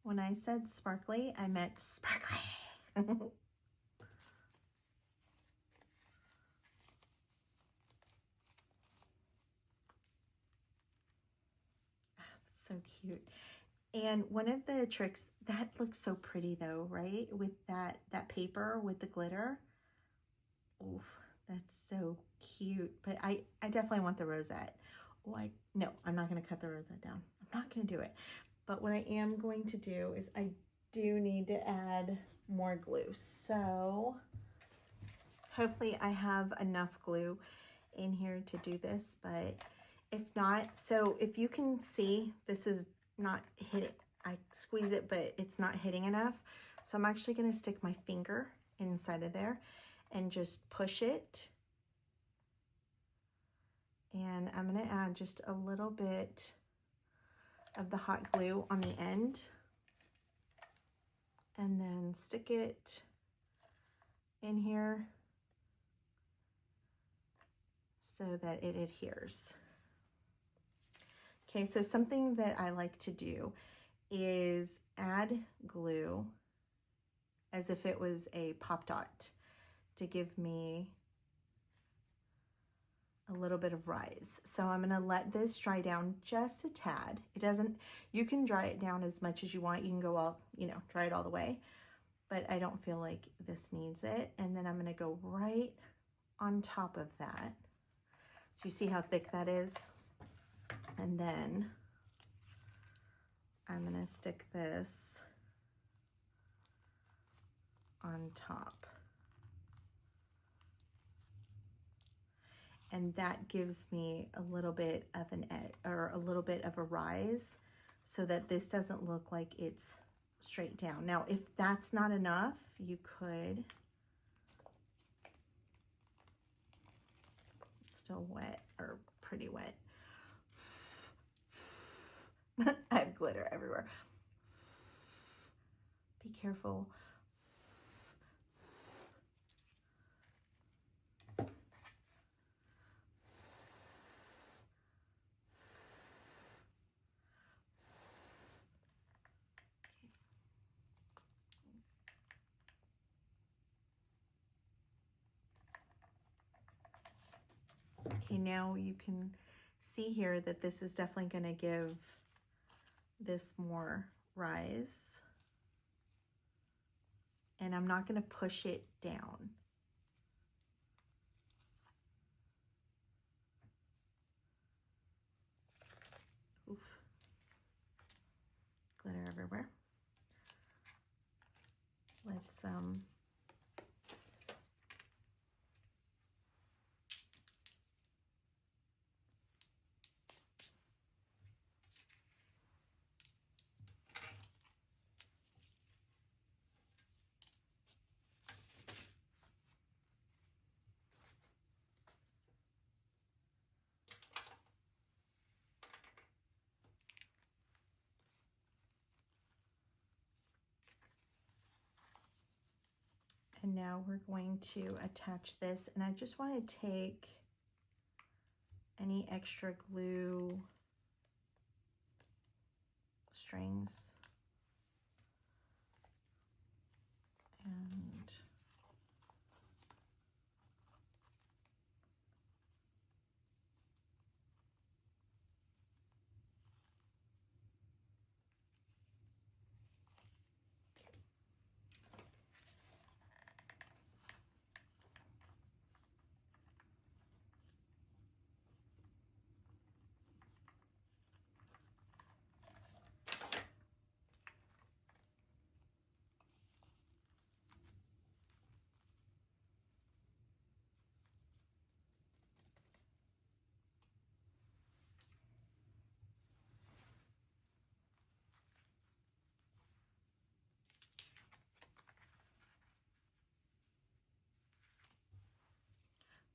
When I said sparkly, I meant sparkly. So cute. And one of the tricks, that looks so pretty though, right? With that paper with the glitter. Oof, that's so cute. But I definitely want the rosette. Oh, no, I'm not going to cut the rosette down. I'm not going to do it. But what I am going to do is I do need to add more glue. So hopefully I have enough glue in here to do this, but if not, so if you can see, this is not hitting. I squeeze it, but it's not hitting enough. So I'm actually going to stick my finger inside of there and just push it. And I'm going to add just a little bit of the hot glue on the end and then stick it in here so that it adheres. Okay, so something that I like to do is add glue as if it was a pop dot to give me a little bit of rise. So I'm gonna let this dry down just a tad. It doesn't, you can dry it down as much as you want. You can go all, dry it all the way, but I don't feel like this needs it. And then I'm gonna go right on top of that. So you see how thick that is? And then I'm gonna stick this on top. And that gives me a little bit of an edge or a little bit of a rise so that this doesn't look like it's straight down. Now, if that's not enough, you could still wet, or pretty wet. I have glitter everywhere. Be careful. Okay, now you can see here that this is definitely going to give this more rise. And I'm not going to push it down. Oof. Glitter everywhere. Let's and now we're going to attach this, and I just want to take any extra glue strings and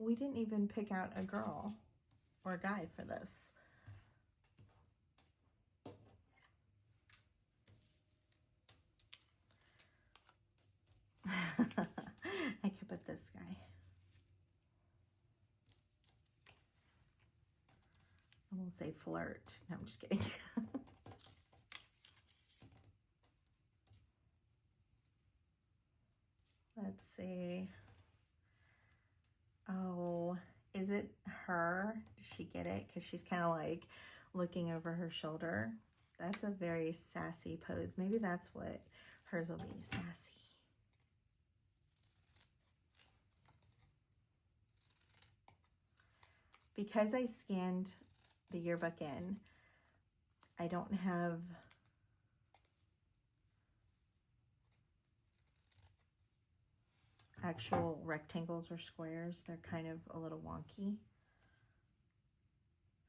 we didn't even pick out a girl or a guy for this. I could put this guy. I won't say flirt. No, I'm just kidding. Let's see. Oh, is it her? Did she get it? Because she's kind of like looking over her shoulder. That's a very sassy pose. Maybe that's what hers will be, sassy. Because I scanned the yearbook in, I don't have actual rectangles or squares. They're kind of a little wonky.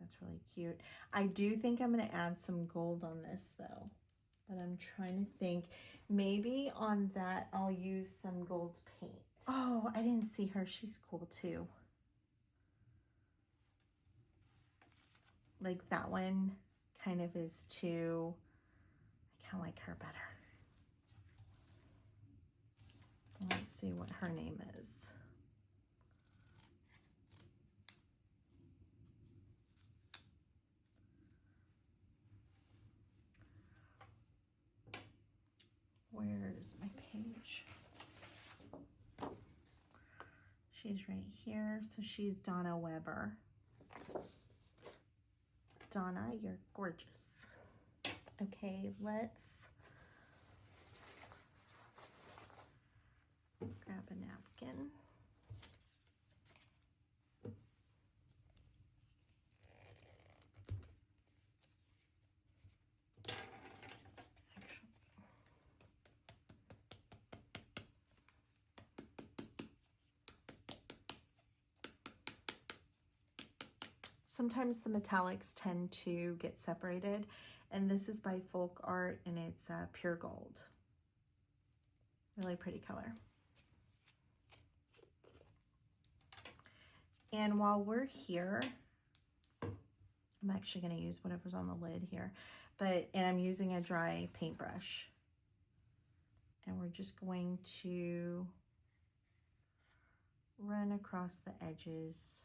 That's really cute. I do think I'm going to add some gold on this though, but I'm trying to think. Maybe on that I'll use some gold paint. Oh, I didn't see her. She's cool too. Like that one kind of is too, I kind of like her better. Let's see what her name is. Where's my page? She's right here. So she's Donna Weber. Donna, you're gorgeous. Okay, let's grab a napkin. Sometimes the metallics tend to get separated, and this is by Folk Art, and it's pure gold. Really pretty color. And while we're here, I'm actually going to use whatever's on the lid here, and I'm using a dry paintbrush. And we're just going to run across the edges.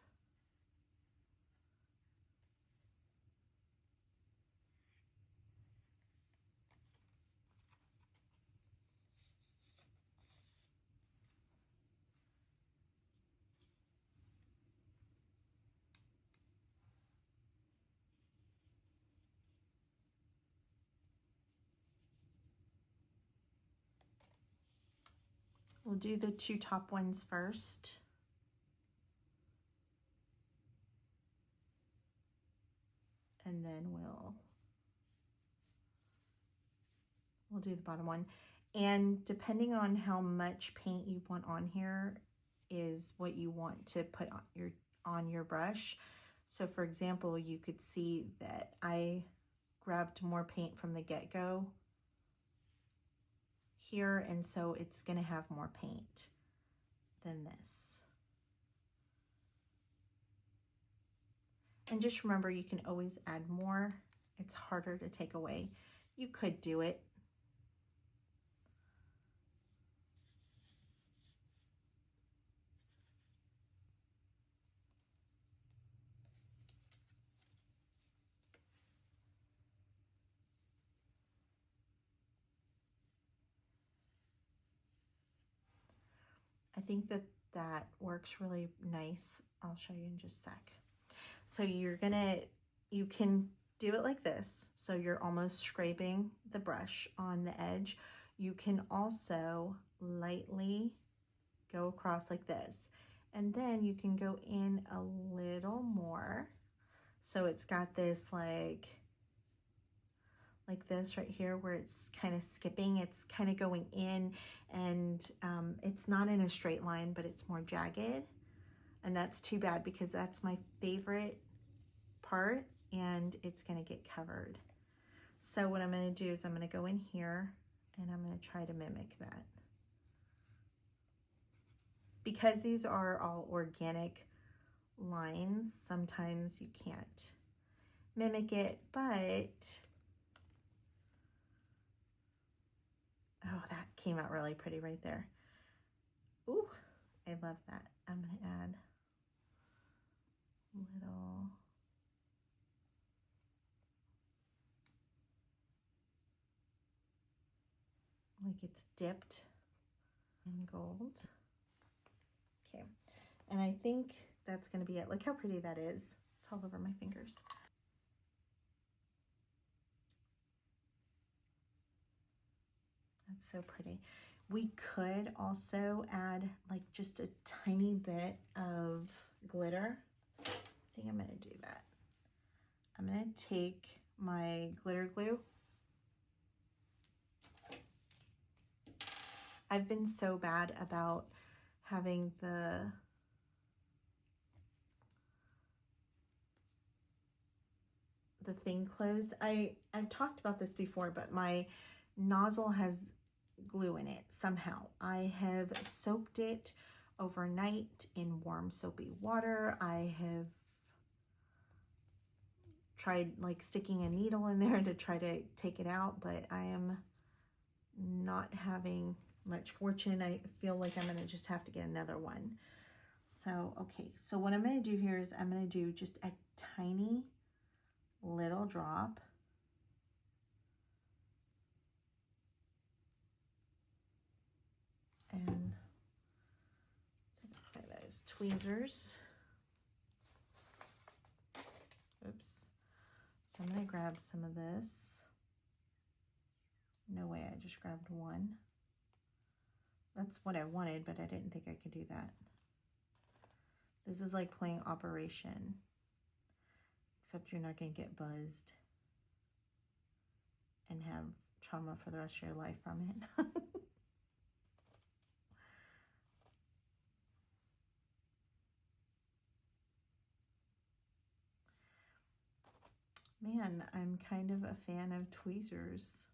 We'll do the two top ones first. And then we'll do the bottom one. And depending on how much paint you want on here is what you want to put on your brush. So for example, you could see that I grabbed more paint from the get-go here, and so it's going to have more paint than this. And just remember, you can always add more. It's harder to take away. You could do it. I think that that works really nice. I'll show you in just a sec. So you can do it like this. So you're almost scraping the brush on the edge. You can also lightly go across like this. And then you can go in a little more. So it's got this like this right here where it's kind of skipping. It's kind of going in, and it's not in a straight line, but it's more jagged. And that's too bad because that's my favorite part, and it's going to get covered. So what I'm going to do is I'm going to go in here and I'm going to try to mimic that. Because these are all organic lines, sometimes you can't mimic it, but oh, that came out really pretty right there. Ooh, I love that. I'm going to add a little, like it's dipped in gold. Okay, and I think that's going to be it. Look how pretty that is. It's all over my fingers. That's so pretty. We could also add like just a tiny bit of glitter. I think I'm going to do that. I'm going to take my glitter glue. I've been so bad about having the thing closed. I've talked about this before, but my nozzle has glue in it somehow. I have soaked it overnight in warm soapy water. I have tried like sticking a needle in there to try to take it out, but I am not having much fortune. I feel like I'm going to just have to get another one. So, okay, so what I'm going to do here is I'm going to do just a tiny little drop. And take those tweezers. Oops. So I'm going to grab some of this. No way, I just grabbed one. That's what I wanted, but I didn't think I could do that. This is like playing Operation, except you're not going to get buzzed and have trauma for the rest of your life from it. Man, I'm kind of a fan of tweezers.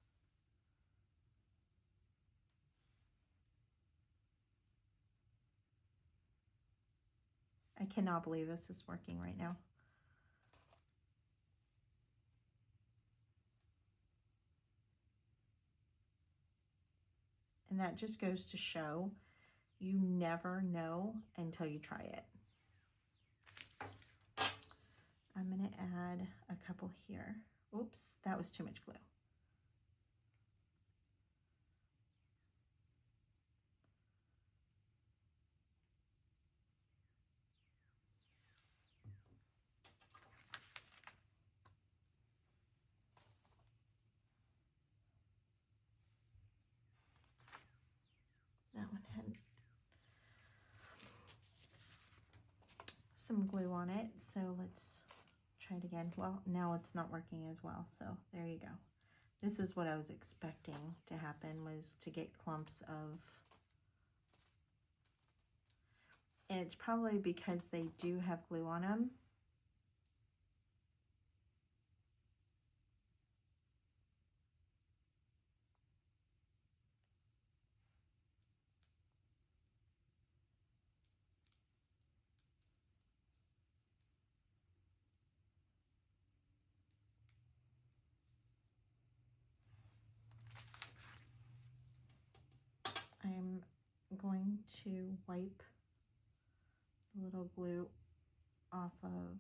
I cannot believe this is working right now. And that just goes to show you never know until you try it. I'm going to add a couple here. Oops, that was too much glue. That one had some glue on it, so let's try it again. Well, now it's not working as well, so there you go. This is what I was expecting to happen, was to get clumps of, and it's probably because they do have glue on them. I'm going to wipe a little glue off of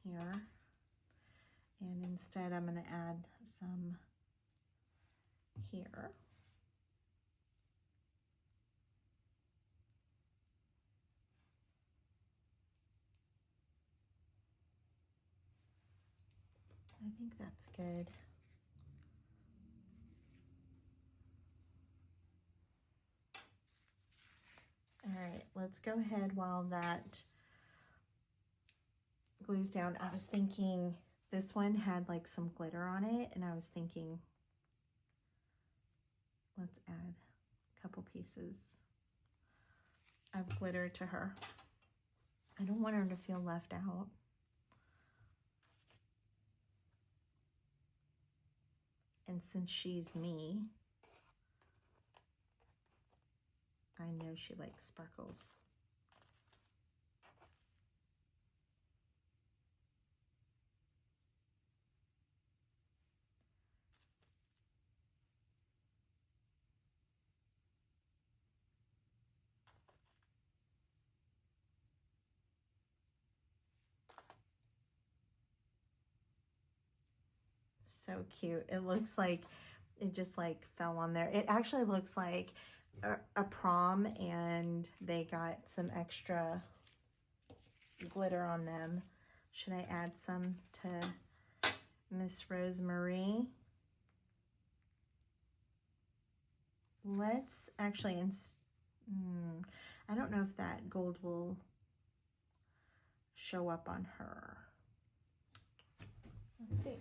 here, and instead I'm going to add some here. I think that's good. All right, let's go ahead while that glues down. I was thinking this one had like some glitter on it, and I was thinking let's add a couple pieces of glitter to her. I don't want her to feel left out. And since she's me, I know she likes sparkles. So cute. It looks like it just like fell on there. It actually looks like a prom, and they got some extra glitter on them. Should I add some to Miss Rosemary? Let's actually, I don't know if that gold will show up on her. Let's see.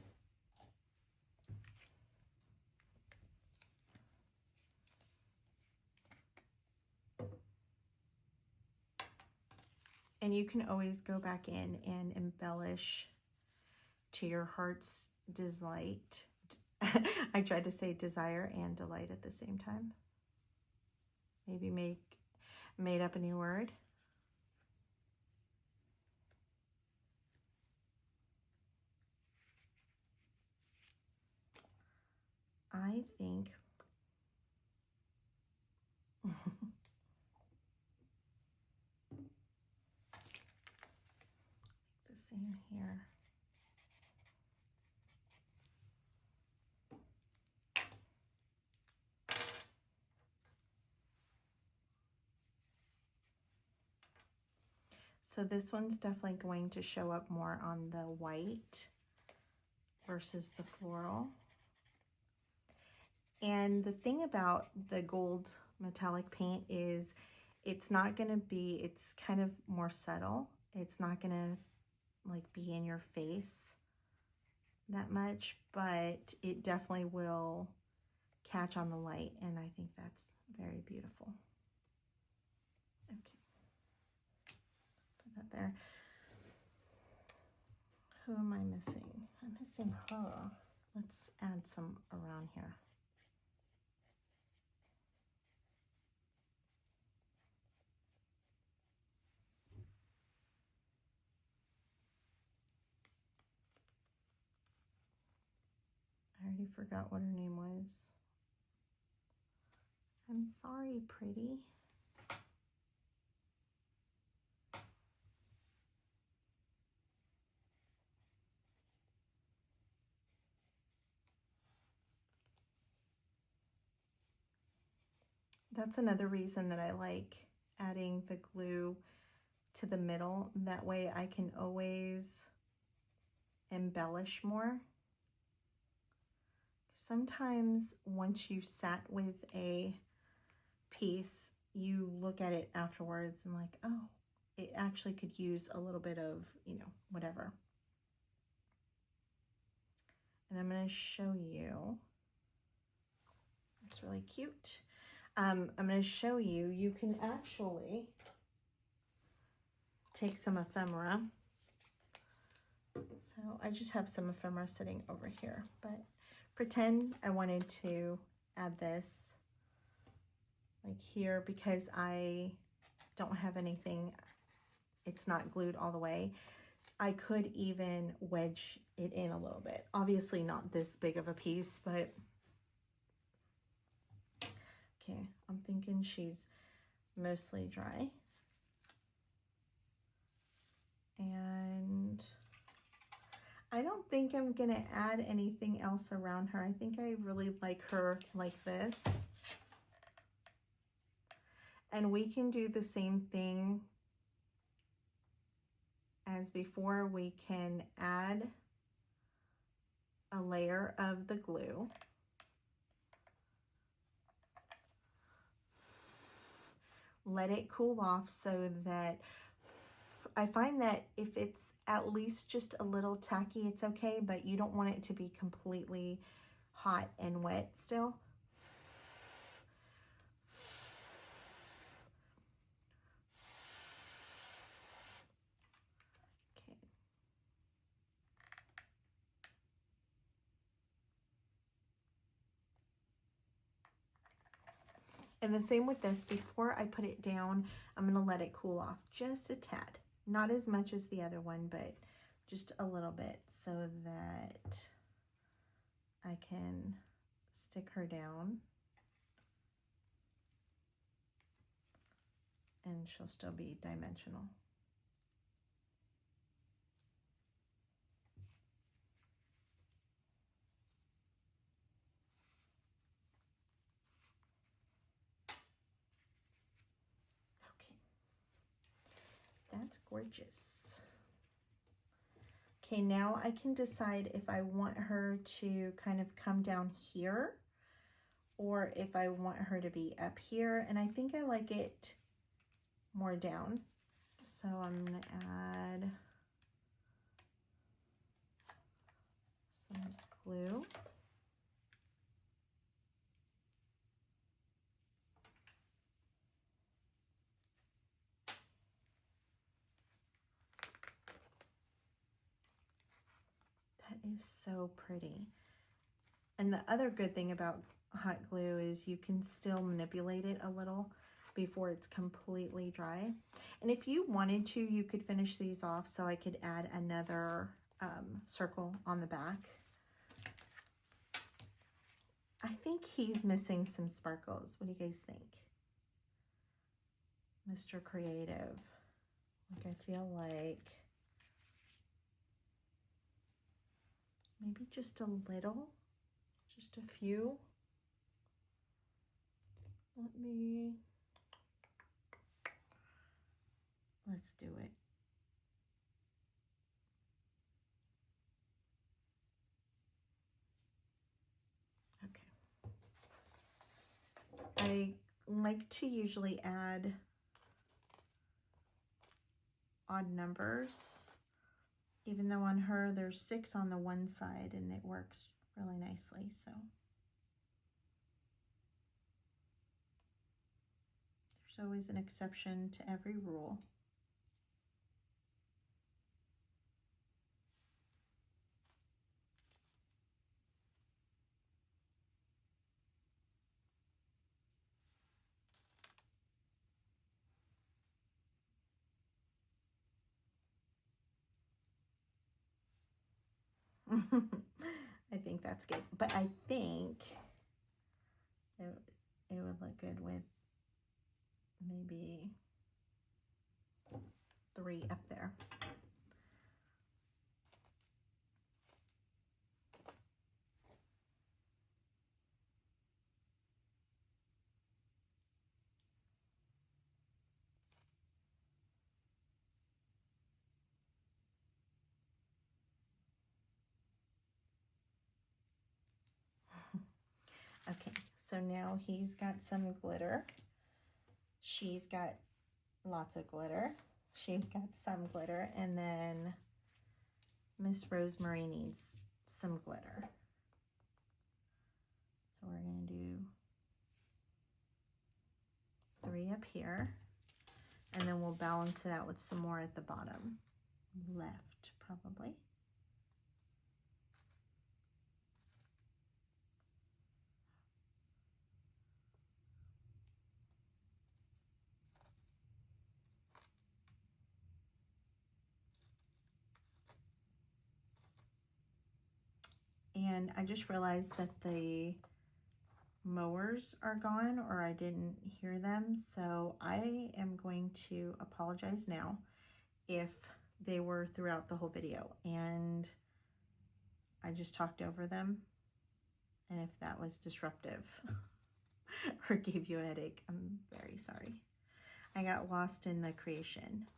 And you can always go back in and embellish to your heart's delight. I tried to say desire and delight at the same time. Maybe made up a new word. I think the same here. So this one's definitely going to show up more on the white versus the floral. And the thing about the gold metallic paint is it's not going to be, it's kind of more subtle. It's not going to like be in your face that much, but it definitely will catch on the light, and I think that's very beautiful. Okay, put that there. Who am I missing? I'm missing her. Let's add some around here. forgot what her name was. I'm sorry, pretty. That's another reason that I like adding the glue to the middle. That way I can always embellish more. Sometimes once you've sat with a piece, you look at it afterwards and like, oh, it actually could use a little bit of, you know, whatever. And I'm going to show you. It's really cute. I'm going to show you, you can actually take some ephemera. So I just have some ephemera sitting over here, but pretend I wanted to add this like here because I don't have anything, it's not glued all the way. I could even wedge it in a little bit. Obviously not this big of a piece, but okay, I'm thinking she's mostly dry. And I don't think I'm gonna add anything else around her. I think I really like her like this. And we can do the same thing as before. We can add a layer of the glue. Let it cool off so that I find that if it's at least just a little tacky, it's okay, but you don't want it to be completely hot and wet still. Okay. And the same with this. Before I put it down, I'm going to let it cool off just a tad. Not as much as the other one, but just a little bit so that I can stick her down and she'll still be dimensional. Okay, that's gorgeous. Okay, now I can decide if I want her to kind of come down here or if I want her to be up here. And I think I like it more down. So I'm gonna add some glue. That is so pretty. And the other good thing about hot glue is you can still manipulate it a little before it's completely dry. And if you wanted to, you could finish these off so I could add another circle on the back. I think he's missing some sparkles. What do you guys think? Mr. Creative. Like, I feel like maybe just a little, just a few. Let's do it. Okay. I like to usually add odd numbers, even though on her there's 6 on the one side and it works really nicely. So there's always an exception to every rule. I think that's good. But I think it would look good with maybe 3 up there. Okay, so now he's got some glitter. She's got lots of glitter. She's got some glitter, and then Miss Rosemary needs some glitter. So we're going to do 3 up here, and then we'll balance it out with some more at the bottom left, probably. And I just realized that the mowers are gone, or I didn't hear them, so I am going to apologize now if they were throughout the whole video and I just talked over them, and if that was disruptive or gave you a headache, I'm very sorry. I got lost in the creation.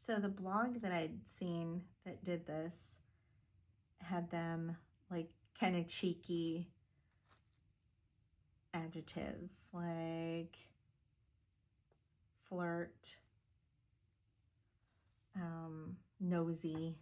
So the blog that I'd seen that did this had them like kind of cheeky adjectives like flirt, nosy.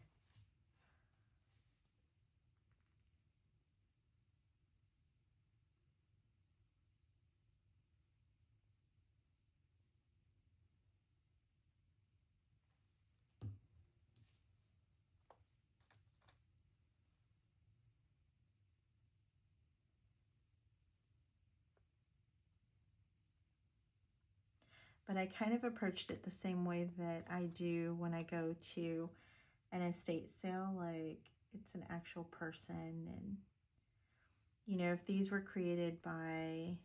But I kind of approached it the same way that I do when I go to an estate sale, like it's an actual person. And, you know, if these were created by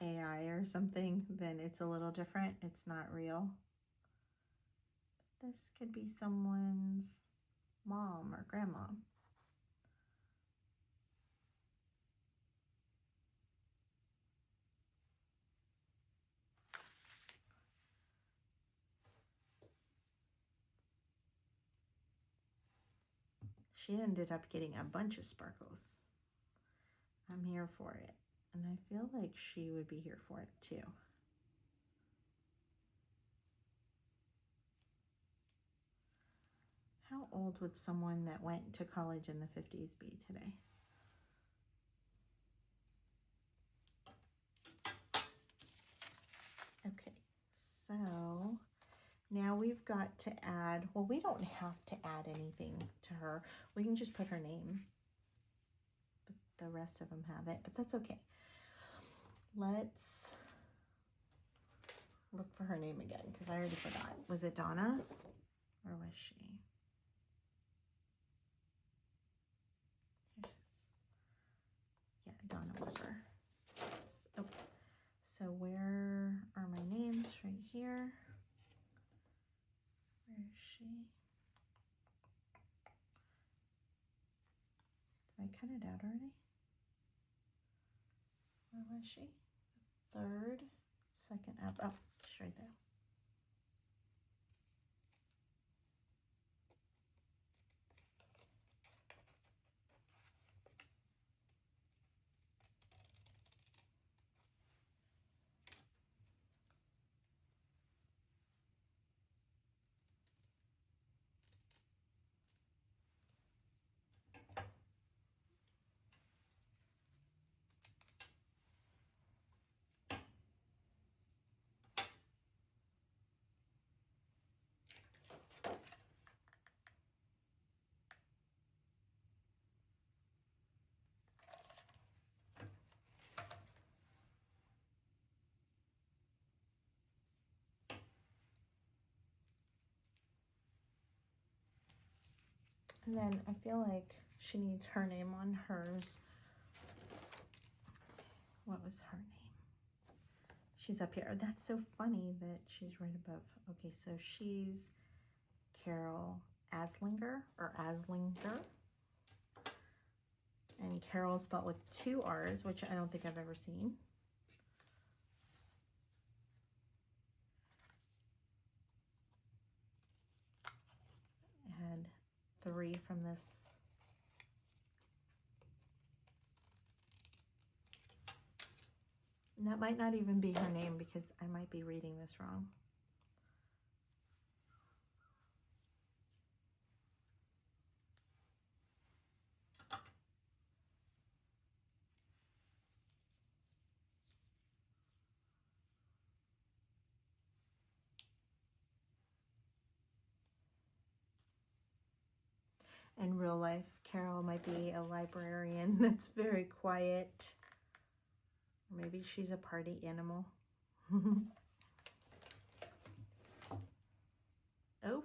AI or something, then it's a little different. It's not real. This could be someone's mom or grandma. She ended up getting a bunch of sparkles. I'm here for it. And I feel like she would be here for it too. How old would someone that went to college in the 50s be today? Okay, so now we've got to add, well, we don't have to add anything to her. We can just put her name. But the rest of them have it, but that's okay. Let's look for her name again, because I already forgot. Was it Donna? Or was she? Here she is. Yeah, Donna Weber. Oh, so where are my names? Right here. Where is she? Did I cut it out already? Where was she? Third, second up. Oh, she's right there. And then I feel like she needs her name on hers. What was her name? She's up here. That's so funny that she's right above. Okay, so she's Carol Aslinger or Aslinger. And Carol spelled with 2 R's, which I don't think I've ever seen. Add 3 from this. And that might not even be her name because I might be reading this wrong. In real life, Carol might be a librarian that's very quiet. Or maybe she's a party animal. Oh.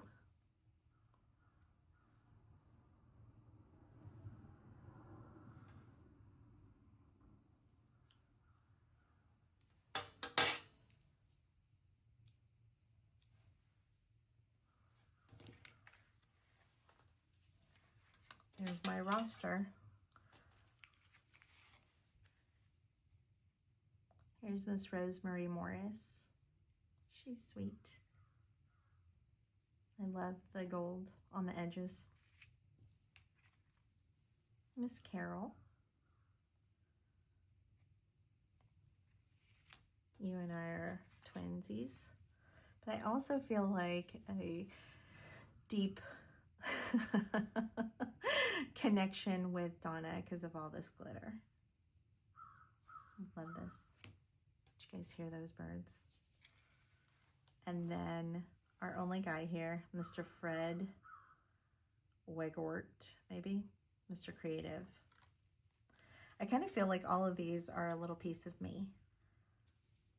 There's my roster. Here's Miss Rosemary Morris. She's sweet. I love the gold on the edges. Miss Carol. You and I are twinsies. But I also feel like a deep connection with Donna because of all this glitter. Love this. Did you guys hear those birds? And then our only guy here, Mr. Fred Wegort, maybe? Mr. Creative. I kind of feel like all of these are a little piece of me.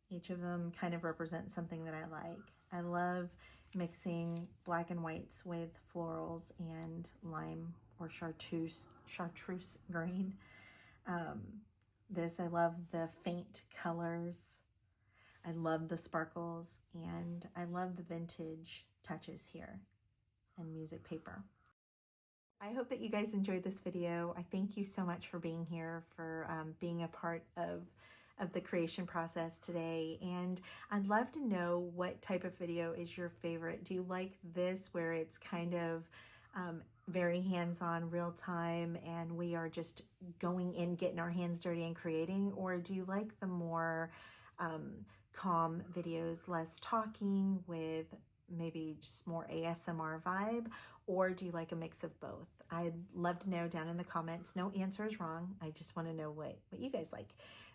Each of them kind of represents something that I like. I love mixing black and whites with florals and lime or chartreuse green. I love the faint colors. I love the sparkles, and I love the vintage touches here and music paper. I hope that you guys enjoyed this video. I thank you so much for being here, for being a part of the creation process today. And I'd love to know what type of video is your favorite. Do you like this where it's kind of very hands-on, real time, and we are just going in, getting our hands dirty and creating? Or do you like the more calm videos, less talking with maybe just more ASMR vibe? Or do you like a mix of both? I'd love to know down in the comments. No answer is wrong. I just want to know what you guys like.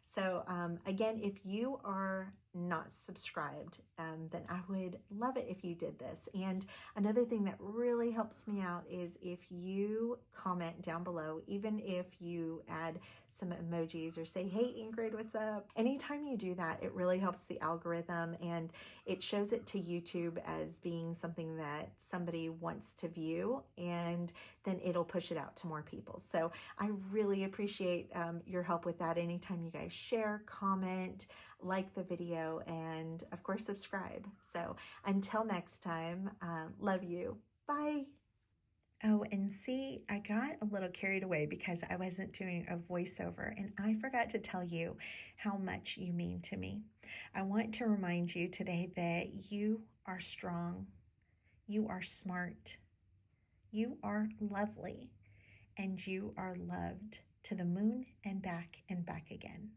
So again, if you are not subscribed, then I would love it if you did this. And another thing that really helps me out is if you comment down below, even if you add some emojis or say, hey Ingrid, what's up? Anytime you do that, it really helps the algorithm, and it shows it to YouTube as being something that somebody wants to view, and then it'll push it out to more people. So I really appreciate your help with that. Anytime you guys share, comment, like the video, and of course subscribe. So until next time, love you. Bye. Oh, and see, I got a little carried away because I wasn't doing a voiceover, and I forgot to tell you how much you mean to me. I want to remind you today that you are strong, you are smart, you are lovely, and you are loved to the moon and back again.